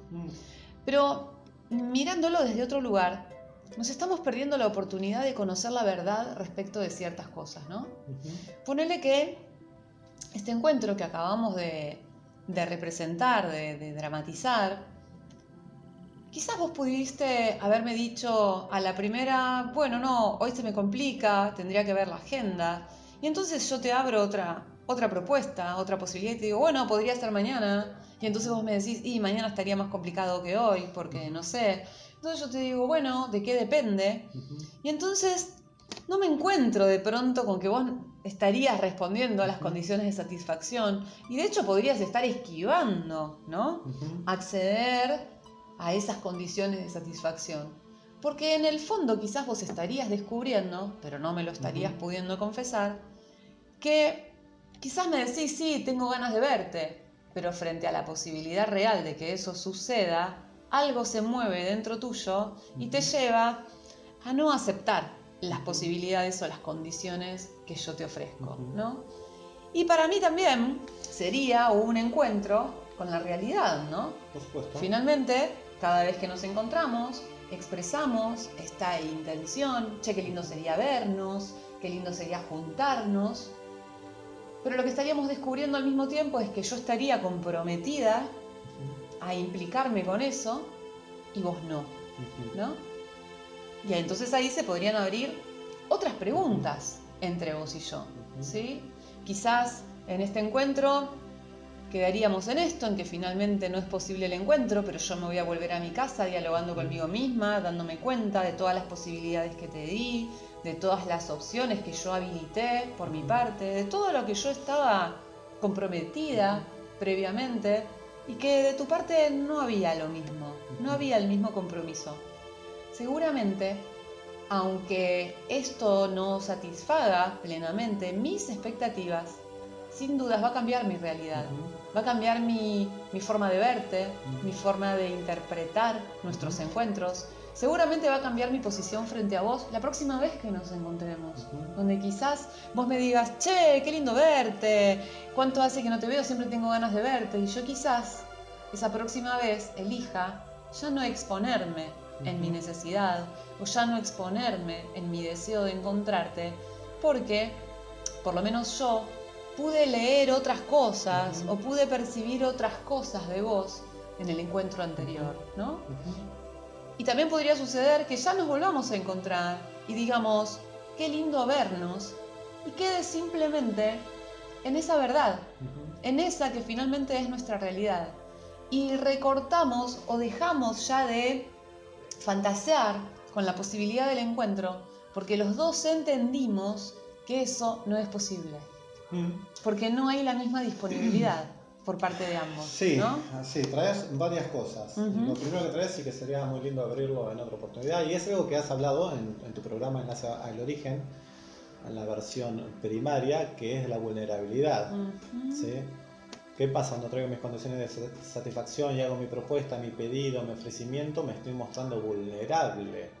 Pero mirándolo desde otro lugar, nos estamos perdiendo la oportunidad de conocer la verdad respecto de ciertas cosas, ¿no? Ponele que este encuentro que acabamos de representar, de dramatizar, quizás vos pudiste haberme dicho a la primera, bueno, no, hoy se me complica, tendría que ver la agenda, y entonces yo te abro otra propuesta, otra posibilidad, y te digo, bueno, podría ser mañana, y entonces vos me decís, y mañana estaría más complicado que hoy, porque no sé. Entonces yo te digo, bueno, ¿de qué depende? Y entonces no me encuentro de pronto con que vos estarías respondiendo a las condiciones de satisfacción, y de hecho podrías estar esquivando, ¿no? Acceder a esas condiciones de satisfacción. Porque en el fondo quizás vos estarías descubriendo, pero no me lo estarías pudiendo confesar, que quizás me decís, sí, tengo ganas de verte, pero frente a la posibilidad real de que eso suceda, algo se mueve dentro tuyo y te lleva a no aceptar las posibilidades o las condiciones que yo te ofrezco, ¿no? Y para mí también sería un encuentro con la realidad, ¿no? Por supuesto. Finalmente, cada vez que nos encontramos, expresamos esta intención, che, qué lindo sería vernos, qué lindo sería juntarnos, pero lo que estaríamos descubriendo al mismo tiempo es que yo estaría comprometida a implicarme con eso y vos no, ¿no? Y entonces ahí se podrían abrir otras preguntas entre vos y yo, ¿sí? Quizás en este encuentro quedaríamos en esto, en que finalmente no es posible el encuentro, pero yo me voy a volver a mi casa dialogando conmigo misma, dándome cuenta de todas las posibilidades que te di, de todas las opciones que yo habilité por mi parte, de todo lo que yo estaba comprometida previamente y que de tu parte no había lo mismo, no había el mismo compromiso. Seguramente, aunque esto no satisfaga plenamente mis expectativas, sin dudas va a cambiar mi realidad, va a cambiar mi forma de verte, mi forma de interpretar nuestros encuentros. Seguramente va a cambiar mi posición frente a vos la próxima vez que nos encontremos, donde quizás vos me digas, che, qué lindo verte, cuánto hace que no te veo, siempre tengo ganas de verte, y yo quizás esa próxima vez elija ya no exponerme en mi necesidad o ya no exponerme en mi deseo de encontrarte, porque por lo menos yo pude leer otras cosas o pude percibir otras cosas de vos en el encuentro anterior, ¿no? Y también podría suceder que ya nos volvamos a encontrar y digamos, qué lindo vernos, y quede simplemente en esa verdad, en esa que finalmente es nuestra realidad. Y recortamos o dejamos ya de fantasear con la posibilidad del encuentro, porque los dos entendimos que eso no es posible, porque no hay la misma disponibilidad por parte de ambos. Sí, ¿no? sí, traes varias cosas. Lo primero que traes sí que sería muy lindo abrirlo en otra oportunidad, y es algo que has hablado en tu programa Enlace al Origen, en la versión primaria, que es la vulnerabilidad. ¿Sí? ¿Qué pasa cuando traigo mis condiciones de satisfacción y hago mi propuesta, mi pedido, mi ofrecimiento? Me estoy mostrando vulnerable.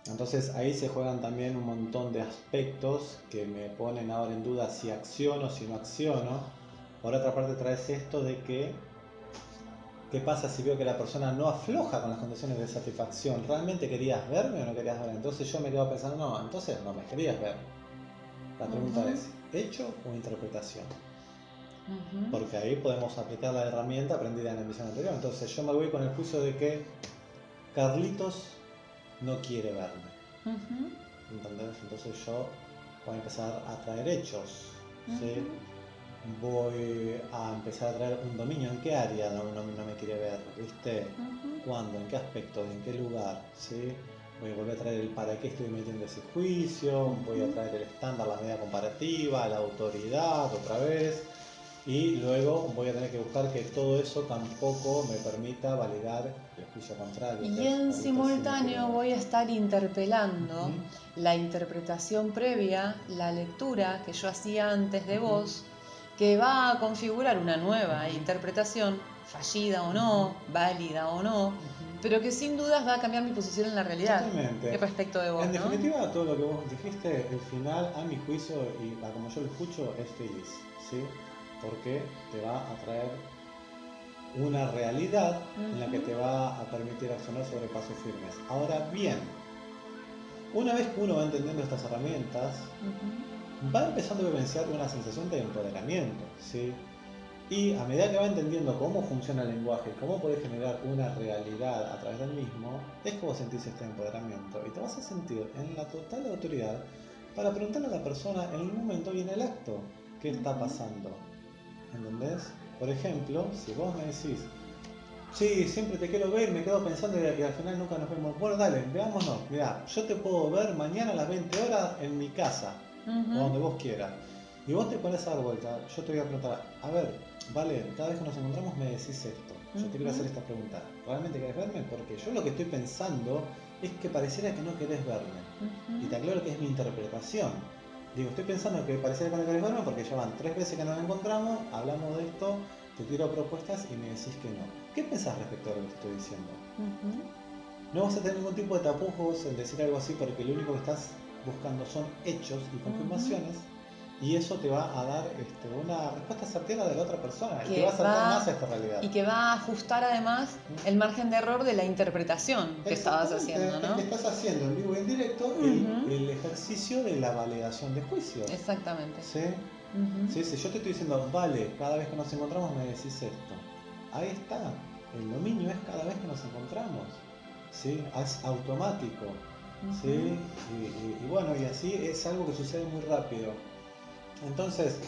Entonces ahí se juegan también un montón de aspectos que me ponen ahora en duda si acciono, si no acciono. Por otra parte traes esto de que ¿Qué pasa si veo que la persona no afloja con las condiciones de satisfacción? ¿Realmente querías verme o no querías verme? Entonces yo me quedo pensando, no, entonces no me querías ver. La pregunta es, ¿hecho o interpretación? Porque ahí podemos aplicar la herramienta aprendida en la emisión anterior. Entonces yo me voy con el juicio de que Carlitos no quiere verme. ¿Entendés? Entonces yo voy a empezar a traer hechos. ¿Sí? Voy a empezar a traer un dominio. ¿En qué área no me quiere ver? ¿Viste? ¿Cuándo? ¿En qué aspecto? ¿En qué lugar? ¿Sí? Voy a volver a traer el para qué estoy metiendo ese juicio. Voy a traer el estándar, la medida comparativa, la autoridad otra vez. Y luego voy a tener que buscar que todo eso tampoco me permita validar el juicio contrario. Y en simultáneo voy a estar interpelando la interpretación previa, la lectura que yo hacía antes de vos, que va a configurar una nueva interpretación, fallida o no, válida o no, pero que sin dudas va a cambiar mi posición en la realidad. Totalmente. Respecto de vos, en definitiva, todo lo que vos dijiste, el final, a mi juicio, y como yo lo escucho, es feliz, ¿sí? Porque te va a traer una realidad en la que te va a permitir accionar sobre pasos firmes. Ahora bien, una vez que uno va entendiendo estas herramientas, va empezando a vivenciar una sensación de empoderamiento, ¿sí? Y a medida que va entendiendo cómo funciona el lenguaje, cómo puede generar una realidad a través del mismo, es como sentís este empoderamiento y te vas a sentir en la total autoridad para preguntarle a la persona en el momento y en el acto qué está pasando. ¿Entendés? Por ejemplo, si vos me decís, sí, siempre te quiero ver, me quedo pensando y al final nunca nos vemos. Bueno, dale, veámonos. Mirá, yo te puedo ver mañana a las 20 horas en mi casa, o donde vos quieras. Y vos te pones a dar vuelta, yo te voy a preguntar, a ver, vale, cada vez que nos encontramos me decís esto. Yo te quiero hacer esta pregunta. ¿Realmente querés verme? Porque yo lo que estoy pensando es que pareciera que no querés verme. Y te aclaro que es mi interpretación. Digo, estoy pensando que pareciera que no querés verme porque ya van 3 veces que nos encontramos, hablamos de esto, te tiro propuestas y me decís que no. ¿Qué pensás respecto a lo que te estoy diciendo? No vas a tener ningún tipo de tapujos en decir algo así porque lo único que estás buscando son hechos y confirmaciones. Y eso te va a dar una respuesta certera de la otra persona y te va a acercar más a esta realidad. Y que va a ajustar además el margen de error de la interpretación que estabas haciendo, ¿no? Que estás haciendo en vivo y en directo el ejercicio de la validación de juicios. Exactamente. ¿Sí? Sí, yo te estoy diciendo, vale, cada vez que nos encontramos me decís esto. Ahí está. El dominio es cada vez que nos encontramos. ¿Sí? Es automático. ¿Sí? Y bueno, y así es algo que sucede muy rápido. Entonces,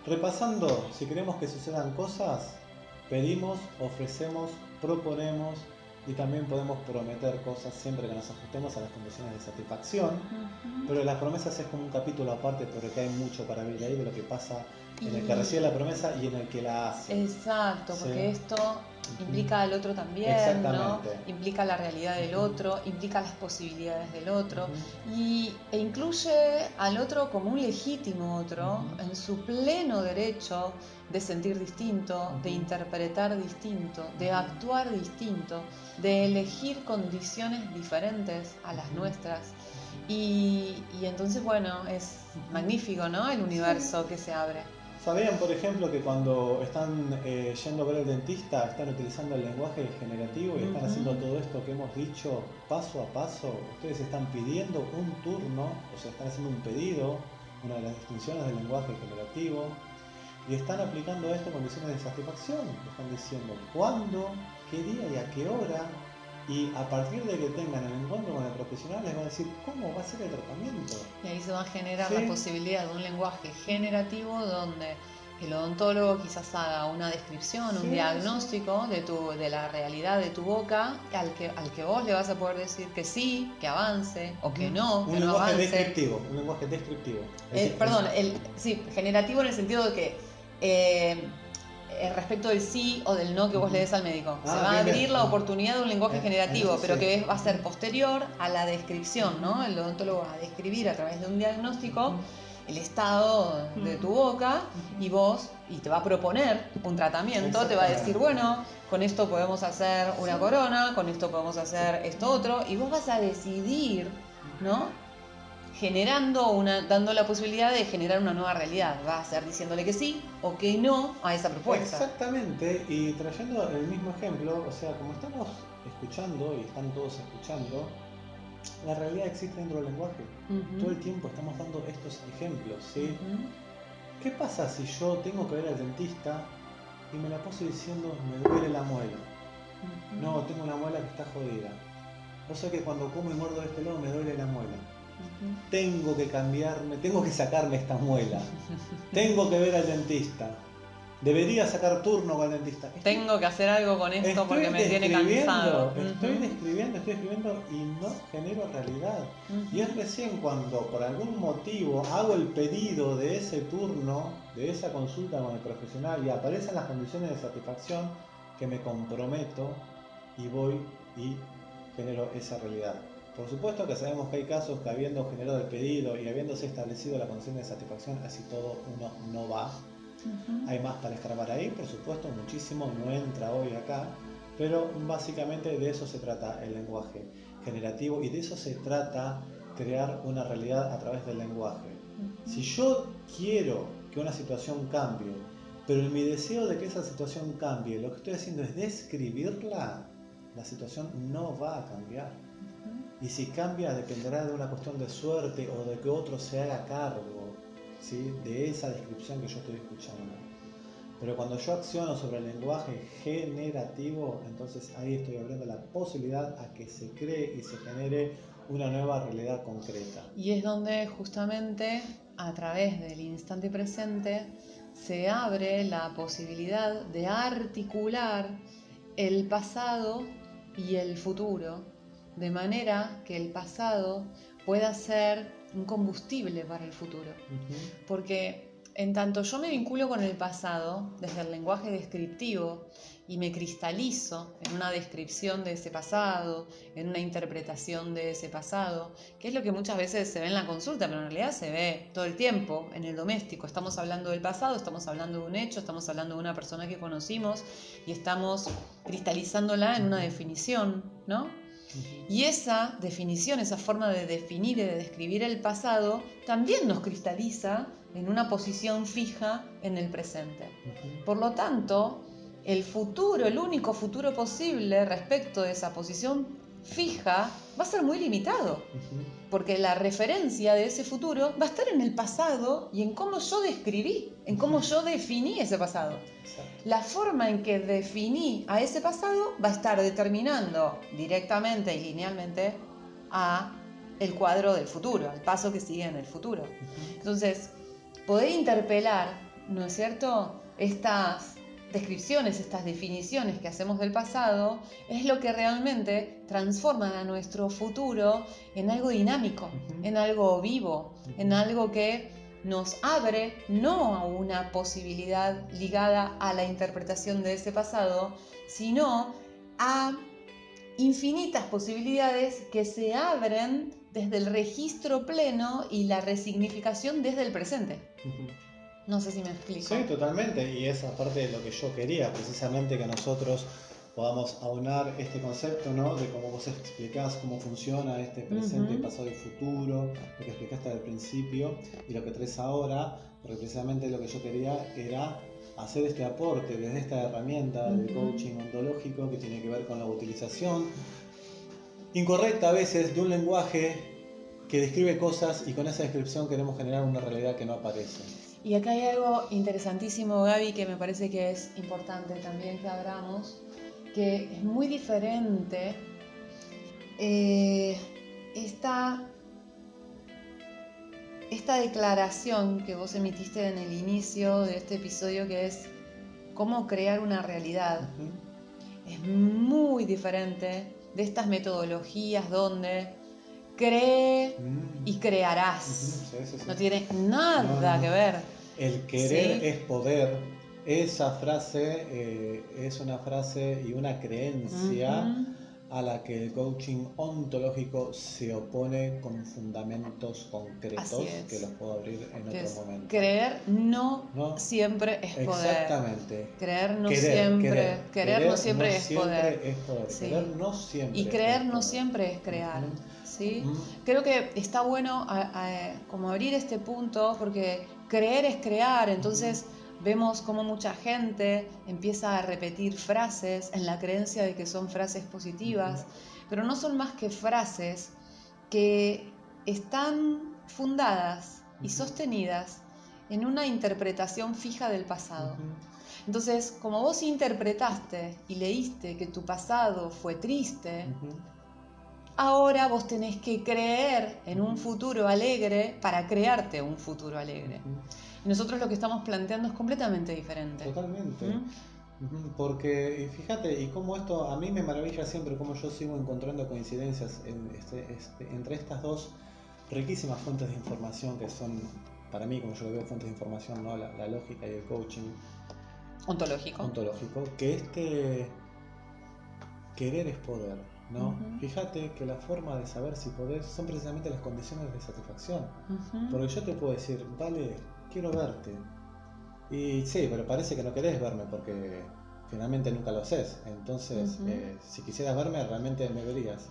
repasando, si queremos que sucedan cosas, pedimos, ofrecemos, proponemos y también podemos prometer cosas siempre que nos ajustemos a las condiciones de satisfacción. Pero las promesas es como un capítulo aparte porque hay mucho para ver ahí de lo que pasa en el que recibe la promesa y en el que la hace. Exacto, porque esto implica al otro también, ¿no? Implica la realidad del otro, implica las posibilidades del otro e incluye al otro como un legítimo otro en su pleno derecho de sentir distinto, de interpretar distinto, de actuar distinto, de elegir condiciones diferentes a las nuestras. Y entonces, bueno, es magnífico, ¿no? El universo que se abre. ¿Sabían, por ejemplo, que cuando están yendo a ver al dentista, están utilizando el lenguaje generativo y están haciendo todo esto que hemos dicho paso a paso? Ustedes están pidiendo un turno, o sea, están haciendo un pedido, una de las distinciones del lenguaje generativo, y están aplicando esto en condiciones de satisfacción. Están diciendo cuándo, qué día y a qué hora, y a partir de que tengan el encuentro con el profesional les va a decir cómo va a ser el tratamiento. Y ahí se va a generar la posibilidad de un lenguaje generativo donde el odontólogo quizás haga una descripción, un diagnóstico de la realidad de tu boca al que vos le vas a poder decir que sí, que avance o que no, que no avance. Un lenguaje descriptivo. Generativo en el sentido de que respecto del sí o del no que vos le des al médico. Se va a abrir la oportunidad de un lenguaje generativo, pero que va a ser posterior a la descripción, ¿no? El odontólogo va a describir a través de un diagnóstico el estado de tu boca y te va a proponer un tratamiento, te va a decir, bueno, con esto podemos hacer una corona, con esto podemos hacer esto otro, y vos vas a decidir, ¿no? dando la posibilidad de generar una nueva realidad. Va a ser diciéndole que sí o que no a esa propuesta. Exactamente, y trayendo el mismo ejemplo, o sea, como estamos escuchando y están todos escuchando, la realidad existe dentro del lenguaje. Todo el tiempo estamos dando estos ejemplos, ¿sí? ¿Qué pasa si yo tengo que ir al dentista y me la paso diciendo me duele la muela? No, tengo una muela que está jodida. O sea que cuando como y muerdo de este lado me duele la muela. Tengo que cambiarme, tengo que sacarme esta muela. Tengo que ver al dentista. Debería sacar turno con el dentista. Tengo que hacer algo con esto porque me tiene cansado. Estoy describiendo y no genero realidad. Y es recién cuando por algún motivo hago el pedido de ese turno, de esa consulta con el profesional y aparecen las condiciones de satisfacción que me comprometo y voy y genero esa realidad. Por supuesto que sabemos que hay casos que habiendo generado el pedido y habiéndose establecido la condición de satisfacción, así todo uno no va. Hay más para escarbar ahí, por supuesto, muchísimo, no entra hoy acá, pero básicamente de eso se trata el lenguaje generativo y de eso se trata crear una realidad a través del lenguaje. Si yo quiero que una situación cambie, pero en mi deseo de que esa situación cambie, lo que estoy haciendo es describirla, la situación no va a cambiar. Y si cambia dependerá de una cuestión de suerte o de que otro se haga cargo, ¿sí?, de esa descripción que yo estoy escuchando. Pero cuando yo acciono sobre el lenguaje generativo, entonces ahí estoy abriendo la posibilidad a que se cree y se genere una nueva realidad concreta. Y es donde justamente a través del instante presente se abre la posibilidad de articular el pasado y el futuro, de manera que el pasado pueda ser un combustible para el futuro. Porque en tanto yo me vinculo con el pasado desde el lenguaje descriptivo y me cristalizo en una descripción de ese pasado, en una interpretación de ese pasado, que es lo que muchas veces se ve en la consulta, pero en realidad se ve todo el tiempo en el doméstico. Estamos hablando del pasado, estamos hablando de un hecho, estamos hablando de una persona que conocimos y estamos cristalizándola en una definición, ¿no? Y esa definición, esa forma de definir y de describir el pasado, también nos cristaliza en una posición fija en el presente. Por lo tanto, el futuro, el único futuro posible respecto de esa posición fija, va a ser muy limitado. Porque la referencia de ese futuro va a estar en el pasado y en cómo yo describí, en cómo yo definí ese pasado. La forma en que definí a ese pasado va a estar determinando directamente y linealmente a el cuadro del futuro, al paso que sigue en el futuro. Entonces, poder interpelar, ¿no es cierto?, estas descripciones, estas definiciones que hacemos del pasado, es lo que realmente transforma a nuestro futuro en algo dinámico, en algo vivo, en algo que nos abre no a una posibilidad ligada a la interpretación de ese pasado, sino a infinitas posibilidades que se abren desde el registro pleno y la resignificación desde el presente. No sé si me explico. Sí, totalmente, y esa parte de lo que yo quería, precisamente que nosotros podamos aunar este concepto, ¿no?, de cómo vos explicás cómo funciona este presente, pasado y futuro, lo que explicaste al principio y lo que traes ahora, porque precisamente lo que yo quería era hacer este aporte desde esta herramienta de coaching ontológico que tiene que ver con la utilización incorrecta a veces de un lenguaje que describe cosas y con esa descripción queremos generar una realidad que no aparece. Y acá hay algo interesantísimo, Gaby, que me parece que es importante también que abramos, que es muy diferente esta declaración que vos emitiste en el inicio de este episodio, que es cómo crear una realidad. Es muy diferente de estas metodologías donde cree y crearás. Sí. No tiene nada que ver. El querer es poder. Esa frase es una frase y una creencia a la que el coaching ontológico se opone con fundamentos concretos que los puedo abrir en otro momento. Creer no siempre es poder. Exactamente. Querer no siempre es poder. Sí. Y creer no siempre es crear. ¿sí? Creo que está bueno como abrir este punto, porque creer es crear, entonces vemos cómo mucha gente empieza a repetir frases en la creencia de que son frases positivas, pero no son más que frases que están fundadas y sostenidas en una interpretación fija del pasado. Entonces, como vos interpretaste y leíste que tu pasado fue triste, ahora vos tenés que creer en un futuro alegre para crearte un futuro alegre. Y nosotros lo que estamos planteando es completamente diferente. Totalmente. Porque, y fíjate, y cómo esto a mí me maravilla siempre, cómo yo sigo encontrando coincidencias entre estas dos riquísimas fuentes de información que son, para mí, como yo lo veo, fuentes de información, ¿no? La lógica y el coaching ontológico, que querer es poder, ¿no? Fíjate que la forma de saber si podés son precisamente las condiciones de satisfacción. Porque yo te puedo decir, vale, quiero verte. Y sí, pero parece que no querés verme porque finalmente nunca lo haces. Entonces, si quisieras verme, realmente me verías.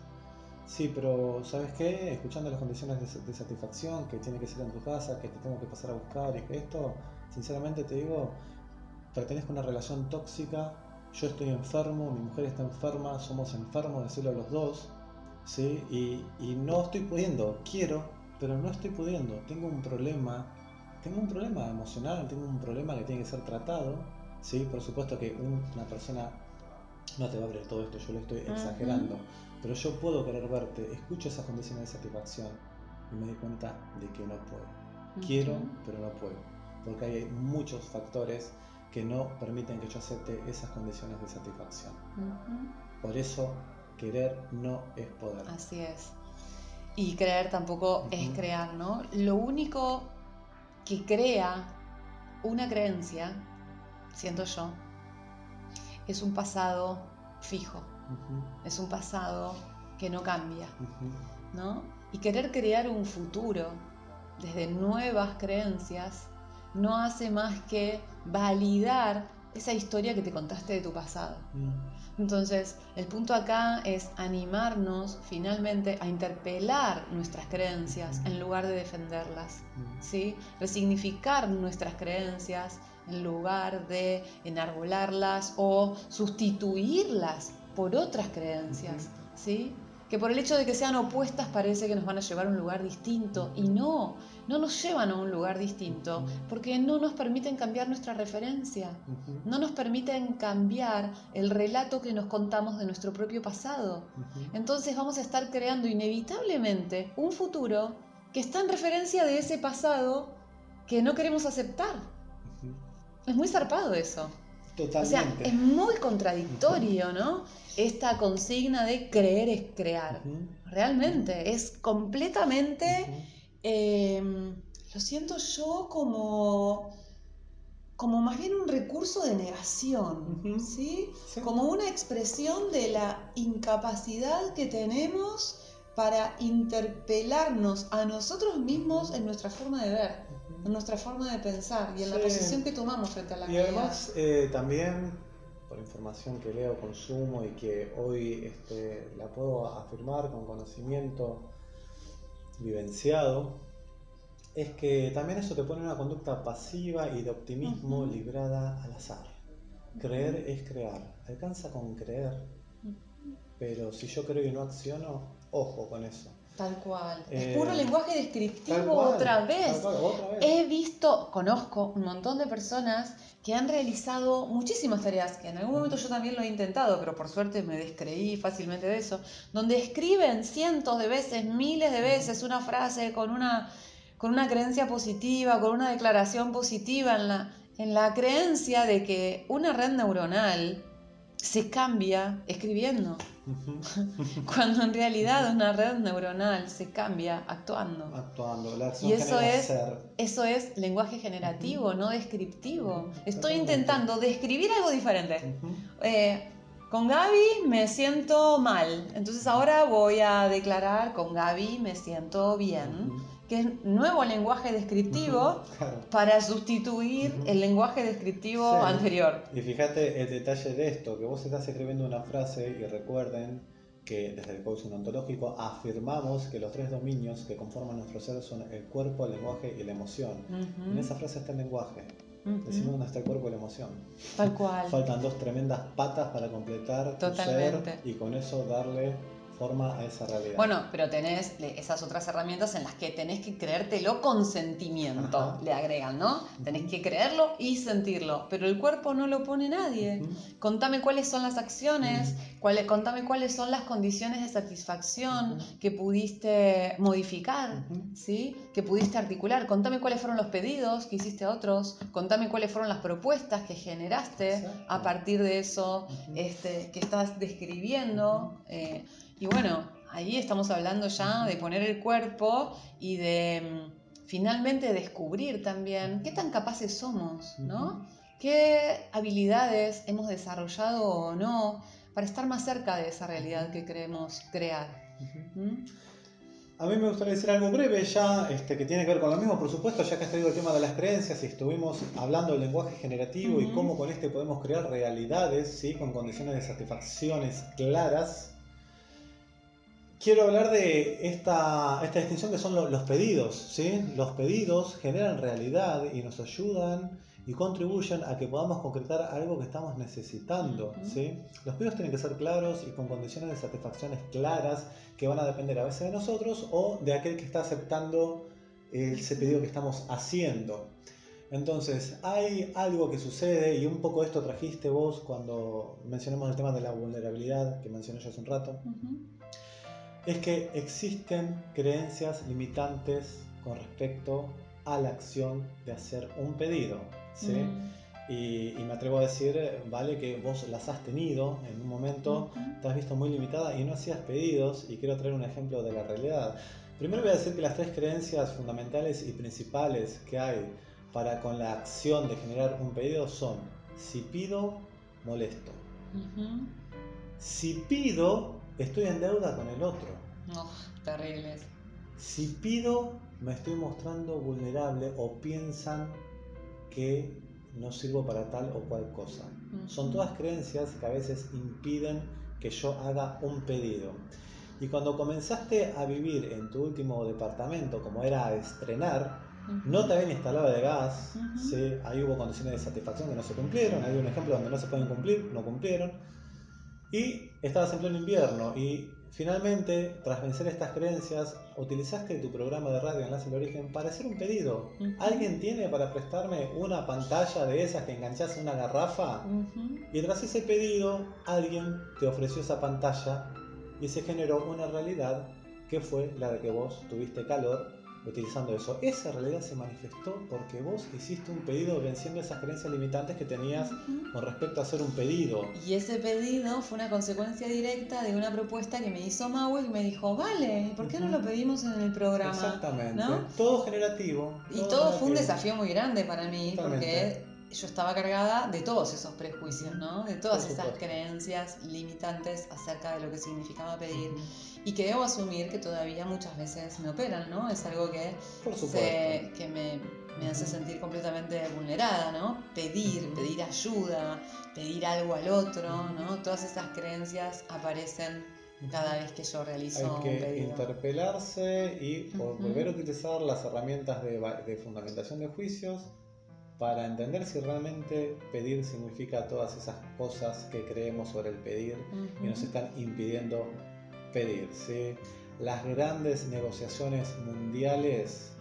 Sí, pero ¿sabes qué? Escuchando las condiciones de satisfacción, que tiene que ser en tu casa, que te tengo que pasar a buscar y que esto, sinceramente te digo, pertenezco a una relación tóxica, yo estoy enfermo, mi mujer está enferma, somos enfermos de celos los dos, ¿sí? Y no estoy pudiendo, quiero, pero no estoy pudiendo, tengo un problema emocional, tengo un problema que tiene que ser tratado, ¿sí? Por supuesto que una persona no te va a abrir todo esto, yo lo estoy exagerando, pero yo puedo querer verte, escucho esas condiciones de satisfacción y me doy cuenta de que no puedo. Quiero, pero no puedo, porque hay muchos factores que no permiten que yo acepte esas condiciones de satisfacción. Por eso, querer no es poder. Así es. Y creer tampoco es crear, ¿no? Lo único que crea una creencia, siento yo, es un pasado fijo. Es un pasado que no cambia, ¿no? Y querer crear un futuro desde nuevas creencias no hace más que validar esa historia que te contaste de tu pasado. Entonces, el punto acá es animarnos finalmente a interpelar nuestras creencias en lugar de defenderlas, ¿sí? Resignificar nuestras creencias en lugar de enarbolarlas o sustituirlas por otras creencias, ¿sí? Que por el hecho de que sean opuestas parece que nos van a llevar a un lugar distinto, y no nos llevan a un lugar distinto porque no nos permiten cambiar nuestra referencia, no nos permiten cambiar el relato que nos contamos de nuestro propio pasado. Entonces vamos a estar creando inevitablemente un futuro que está en referencia de ese pasado que no queremos aceptar. Es muy zarpado eso. Totalmente. O sea, es muy contradictorio, ¿no? Esta consigna de creer es crear. Realmente, es completamente, lo siento yo como más bien un recurso de negación, ¿sí? Como una expresión de la incapacidad que tenemos para interpelarnos a nosotros mismos en nuestra forma de ver, en nuestra forma de pensar y en la posición que tomamos frente a la realidad. Y además también, por información que leo, consumo y que hoy la puedo afirmar con conocimiento vivenciado, es que también eso te pone una conducta pasiva y de optimismo librada al azar. Creer es crear. Alcanza con creer, pero si yo creo y no acciono, ojo con eso. Tal cual. Es puro lenguaje descriptivo otra vez. Conozco un montón de personas que han realizado muchísimas tareas, que en algún momento yo también lo he intentado, pero por suerte me descreí fácilmente de eso, donde escriben cientos de veces, miles de veces una frase con una creencia positiva, con una declaración positiva en la creencia de que una red neuronal se cambia escribiendo. Cuando en realidad una red neuronal se cambia actuando. La acción y ser. eso es lenguaje generativo, no descriptivo. Estoy intentando describir algo diferente. Con Gaby me siento mal, entonces ahora voy a declarar con Gaby me siento bien, que es nuevo lenguaje descriptivo para sustituir el lenguaje descriptivo anterior. Y fíjate el detalle de esto, que vos estás escribiendo una frase y recuerden que desde el coaching ontológico afirmamos que los 3 dominios que conforman nuestro ser son el cuerpo, el lenguaje y la emoción. En esa frase está el lenguaje. Decimos dónde está el cuerpo y la emoción. Tal cual. Faltan 2 tremendas patas para completar tu ser y con eso darle forma a esa realidad. Bueno, pero tenés esas otras herramientas en las que tenés que creértelo con sentimiento, Ajá. Le agregan, ¿no? Tenés que creerlo y sentirlo, pero el cuerpo no lo pone nadie. Contame cuáles son las acciones, contame cuáles son las condiciones de satisfacción que pudiste modificar, ¿sí? Que pudiste articular. Contame cuáles fueron los pedidos que hiciste a otros, contame cuáles fueron las propuestas que generaste Exacto. A partir de eso que estás describiendo. Y bueno, ahí estamos hablando ya de poner el cuerpo y de finalmente descubrir también qué tan capaces somos, ¿no? ¿Qué habilidades hemos desarrollado o no para estar más cerca de esa realidad que queremos crear? A mí me gustaría decir algo breve ya, que tiene que ver con lo mismo, por supuesto, ya que has traído el tema de las creencias y estuvimos hablando del lenguaje generativo y cómo con este podemos crear realidades, ¿sí? Con condiciones de satisfacciones claras. Quiero hablar de esta distinción que son los pedidos, ¿sí? Los pedidos generan realidad y nos ayudan y contribuyen a que podamos concretar algo que estamos necesitando, ¿sí? Los pedidos tienen que ser claros y con condiciones de satisfacciones claras que van a depender a veces de nosotros o de aquel que está aceptando ese pedido que estamos haciendo. Entonces, hay algo que sucede, y un poco esto trajiste vos cuando mencionamos el tema de la vulnerabilidad, que mencioné yo hace un rato. Es que existen creencias limitantes con respecto a la acción de hacer un pedido, ¿sí? Y me atrevo a decir, vale, que vos las has tenido en un momento, te has visto muy limitada y no hacías pedidos, y quiero traer un ejemplo de la realidad. Primero voy a decir que las 3 creencias fundamentales y principales que hay para con la acción de generar un pedido son: si pido, molesto. Si pido, estoy en deuda con el otro. Terribles. Si pido, me estoy mostrando vulnerable o piensan que no sirvo para tal o cual cosa. Son todas creencias que a veces impiden que yo haga un pedido. Y cuando comenzaste a vivir en tu último departamento, como era a estrenar, no te habían instalado de gas, ¿sí? Ahí hubo condiciones de satisfacción que no se cumplieron, hay un ejemplo donde no se pueden cumplir, no cumplieron. Y estabas en pleno invierno y finalmente, tras vencer estas creencias, utilizaste tu programa de radio Enlace al Origen para hacer un pedido. ¿Alguien tiene para prestarme una pantalla de esas que enganchás a una garrafa? Y tras ese pedido, alguien te ofreció esa pantalla y se generó una realidad que fue la de que vos tuviste calor utilizando eso. Esa realidad se manifestó porque vos hiciste un pedido venciendo esas creencias limitantes que tenías con respecto a hacer un pedido. Y ese pedido fue una consecuencia directa de una propuesta que me hizo Mau y me dijo, vale, ¿por qué no lo pedimos en el programa? Exactamente, ¿no? Todo generativo. Y todo fue un desafío muy grande para mí, porque yo estaba cargada de todos esos prejuicios, ¿no? De todas esas creencias limitantes acerca de lo que significaba pedir. Y que debo asumir que todavía muchas veces me operan, ¿no? Es algo que, me hace sentir completamente vulnerada, ¿no? Pedir ayuda, pedir algo al otro, ¿no? Todas esas creencias aparecen cada vez que yo realizo un pedido. Hay que interpelarse y volver a utilizar las herramientas de fundamentación de juicios para entender si realmente pedir significa todas esas cosas que creemos sobre el pedir y nos están impidiendo pedir, ¿sí? Las grandes negociaciones mundiales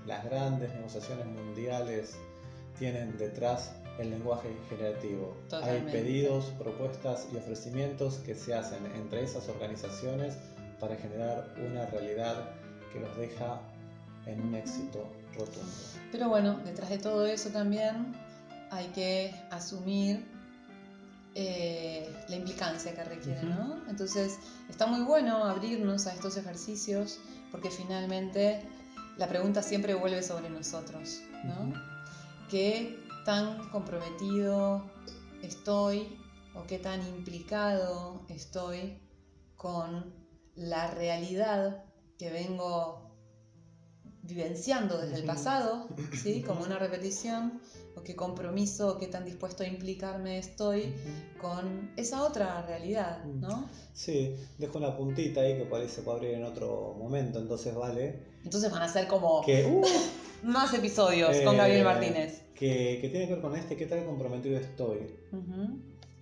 tienen detrás el lenguaje generativo. Totalmente. Hay pedidos, propuestas y ofrecimientos que se hacen entre esas organizaciones para generar una realidad que los deja en un éxito rotundo. Pero bueno, detrás de todo eso también hay que asumir la implicancia que requiere, ¿no? Entonces está muy bueno abrirnos a estos ejercicios porque finalmente la pregunta siempre vuelve sobre nosotros, ¿no? ¿Qué tan comprometido estoy o qué tan implicado estoy con la realidad que vengo vivenciando desde el pasado, ¿sí? Como una repetición, o qué compromiso, o qué tan dispuesto a implicarme estoy con esa otra realidad, ¿no? Sí, dejo una puntita ahí que por ahí se puede abrir en otro momento, entonces vale. Entonces van a ser como Que, más episodios con Gabriel Martínez. Que tiene que ver con qué tan comprometido estoy.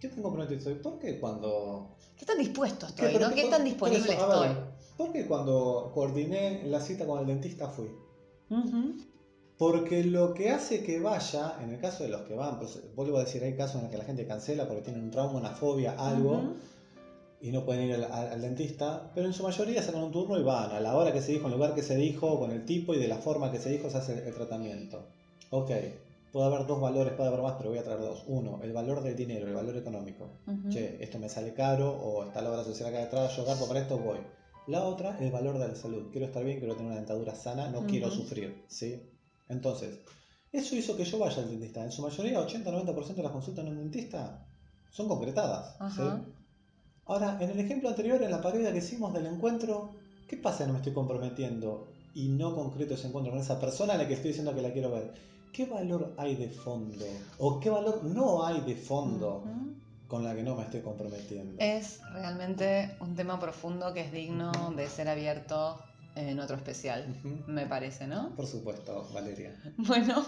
¿Qué tan comprometido estoy? ¿Por qué cuando... ¿Qué tan dispuesto estoy, no? ¿Qué tan disponible por eso, estoy? ¿por qué cuando coordiné la cita con el dentista fui? Porque lo que hace que vaya, en el caso de los que van, pues, vuelvo a decir, hay casos en los que la gente cancela porque tienen un trauma, una fobia, algo, y no pueden ir al dentista, pero en su mayoría sacan un turno y van a la hora que se dijo, en el lugar que se dijo, con el tipo y de la forma que se dijo se hace el tratamiento. Ok, puede haber dos valores, puede haber más, pero voy a traer dos. Uno, el valor del dinero, el valor económico. Che, esto me sale caro, o está la obra social acá detrás, yo garpo para esto, voy. La otra, el valor de la salud. Quiero estar bien, quiero tener una dentadura sana, no quiero sufrir, ¿sí? Entonces, eso hizo que yo vaya al dentista. En su mayoría, 80-90% de las consultas en un dentista son concretadas, ¿sí? Ahora, en el ejemplo anterior, en la parodia que hicimos del encuentro, ¿qué pasa si no me estoy comprometiendo y no concreto ese encuentro con esa persona a la que estoy diciendo que la quiero ver? ¿Qué valor hay de fondo? ¿O qué valor no hay de fondo con la que no me estoy comprometiendo? Es realmente un tema profundo que es digno de ser abierto en otro especial, me parece, ¿no? Por supuesto, Valeria. Bueno,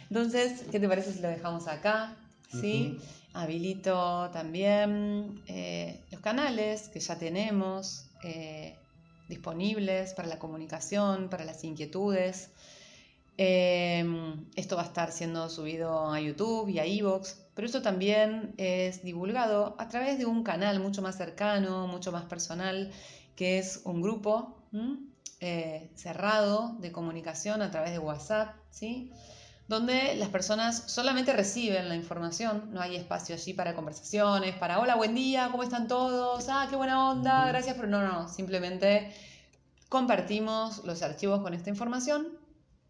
entonces, ¿qué te parece si lo dejamos acá? ¿Sí? Habilito también los canales que ya tenemos disponibles para la comunicación, para las inquietudes. Esto va a estar siendo subido a YouTube y a iVoox, pero esto también es divulgado a través de un canal mucho más cercano, mucho más personal, que es un grupo cerrado de comunicación a través de WhatsApp, ¿sí? Donde las personas solamente reciben la información, no hay espacio allí para conversaciones, para hola, buen día, ¿cómo están todos? Ah, qué buena onda, gracias, pero no, simplemente compartimos los archivos con esta información,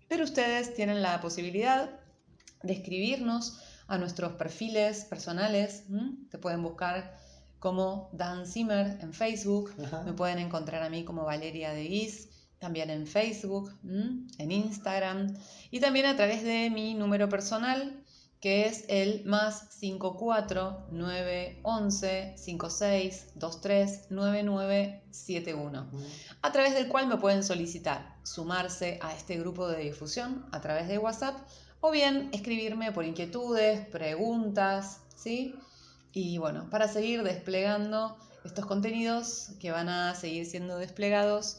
pero ustedes tienen la posibilidad de escribirnos a nuestros perfiles personales. Te pueden buscar como Dan Zimmer en Facebook, me pueden encontrar a mí como Valeria de Guis, también en Facebook, en Instagram, y también a través de mi número personal, que es el +54 911 56 23 9971, a través del cual me pueden solicitar sumarse a este grupo de difusión a través de WhatsApp, o bien escribirme por inquietudes, preguntas, ¿sí? Y bueno, para seguir desplegando estos contenidos que van a seguir siendo desplegados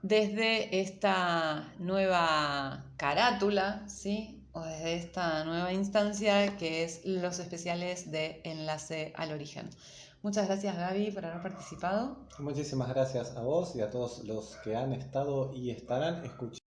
desde esta nueva carátula, ¿sí? O desde esta nueva instancia que es los especiales de Enlace al Origen. Muchas gracias, Gaby, por haber participado. Muchísimas gracias a vos y a todos los que han estado y estarán escuchando.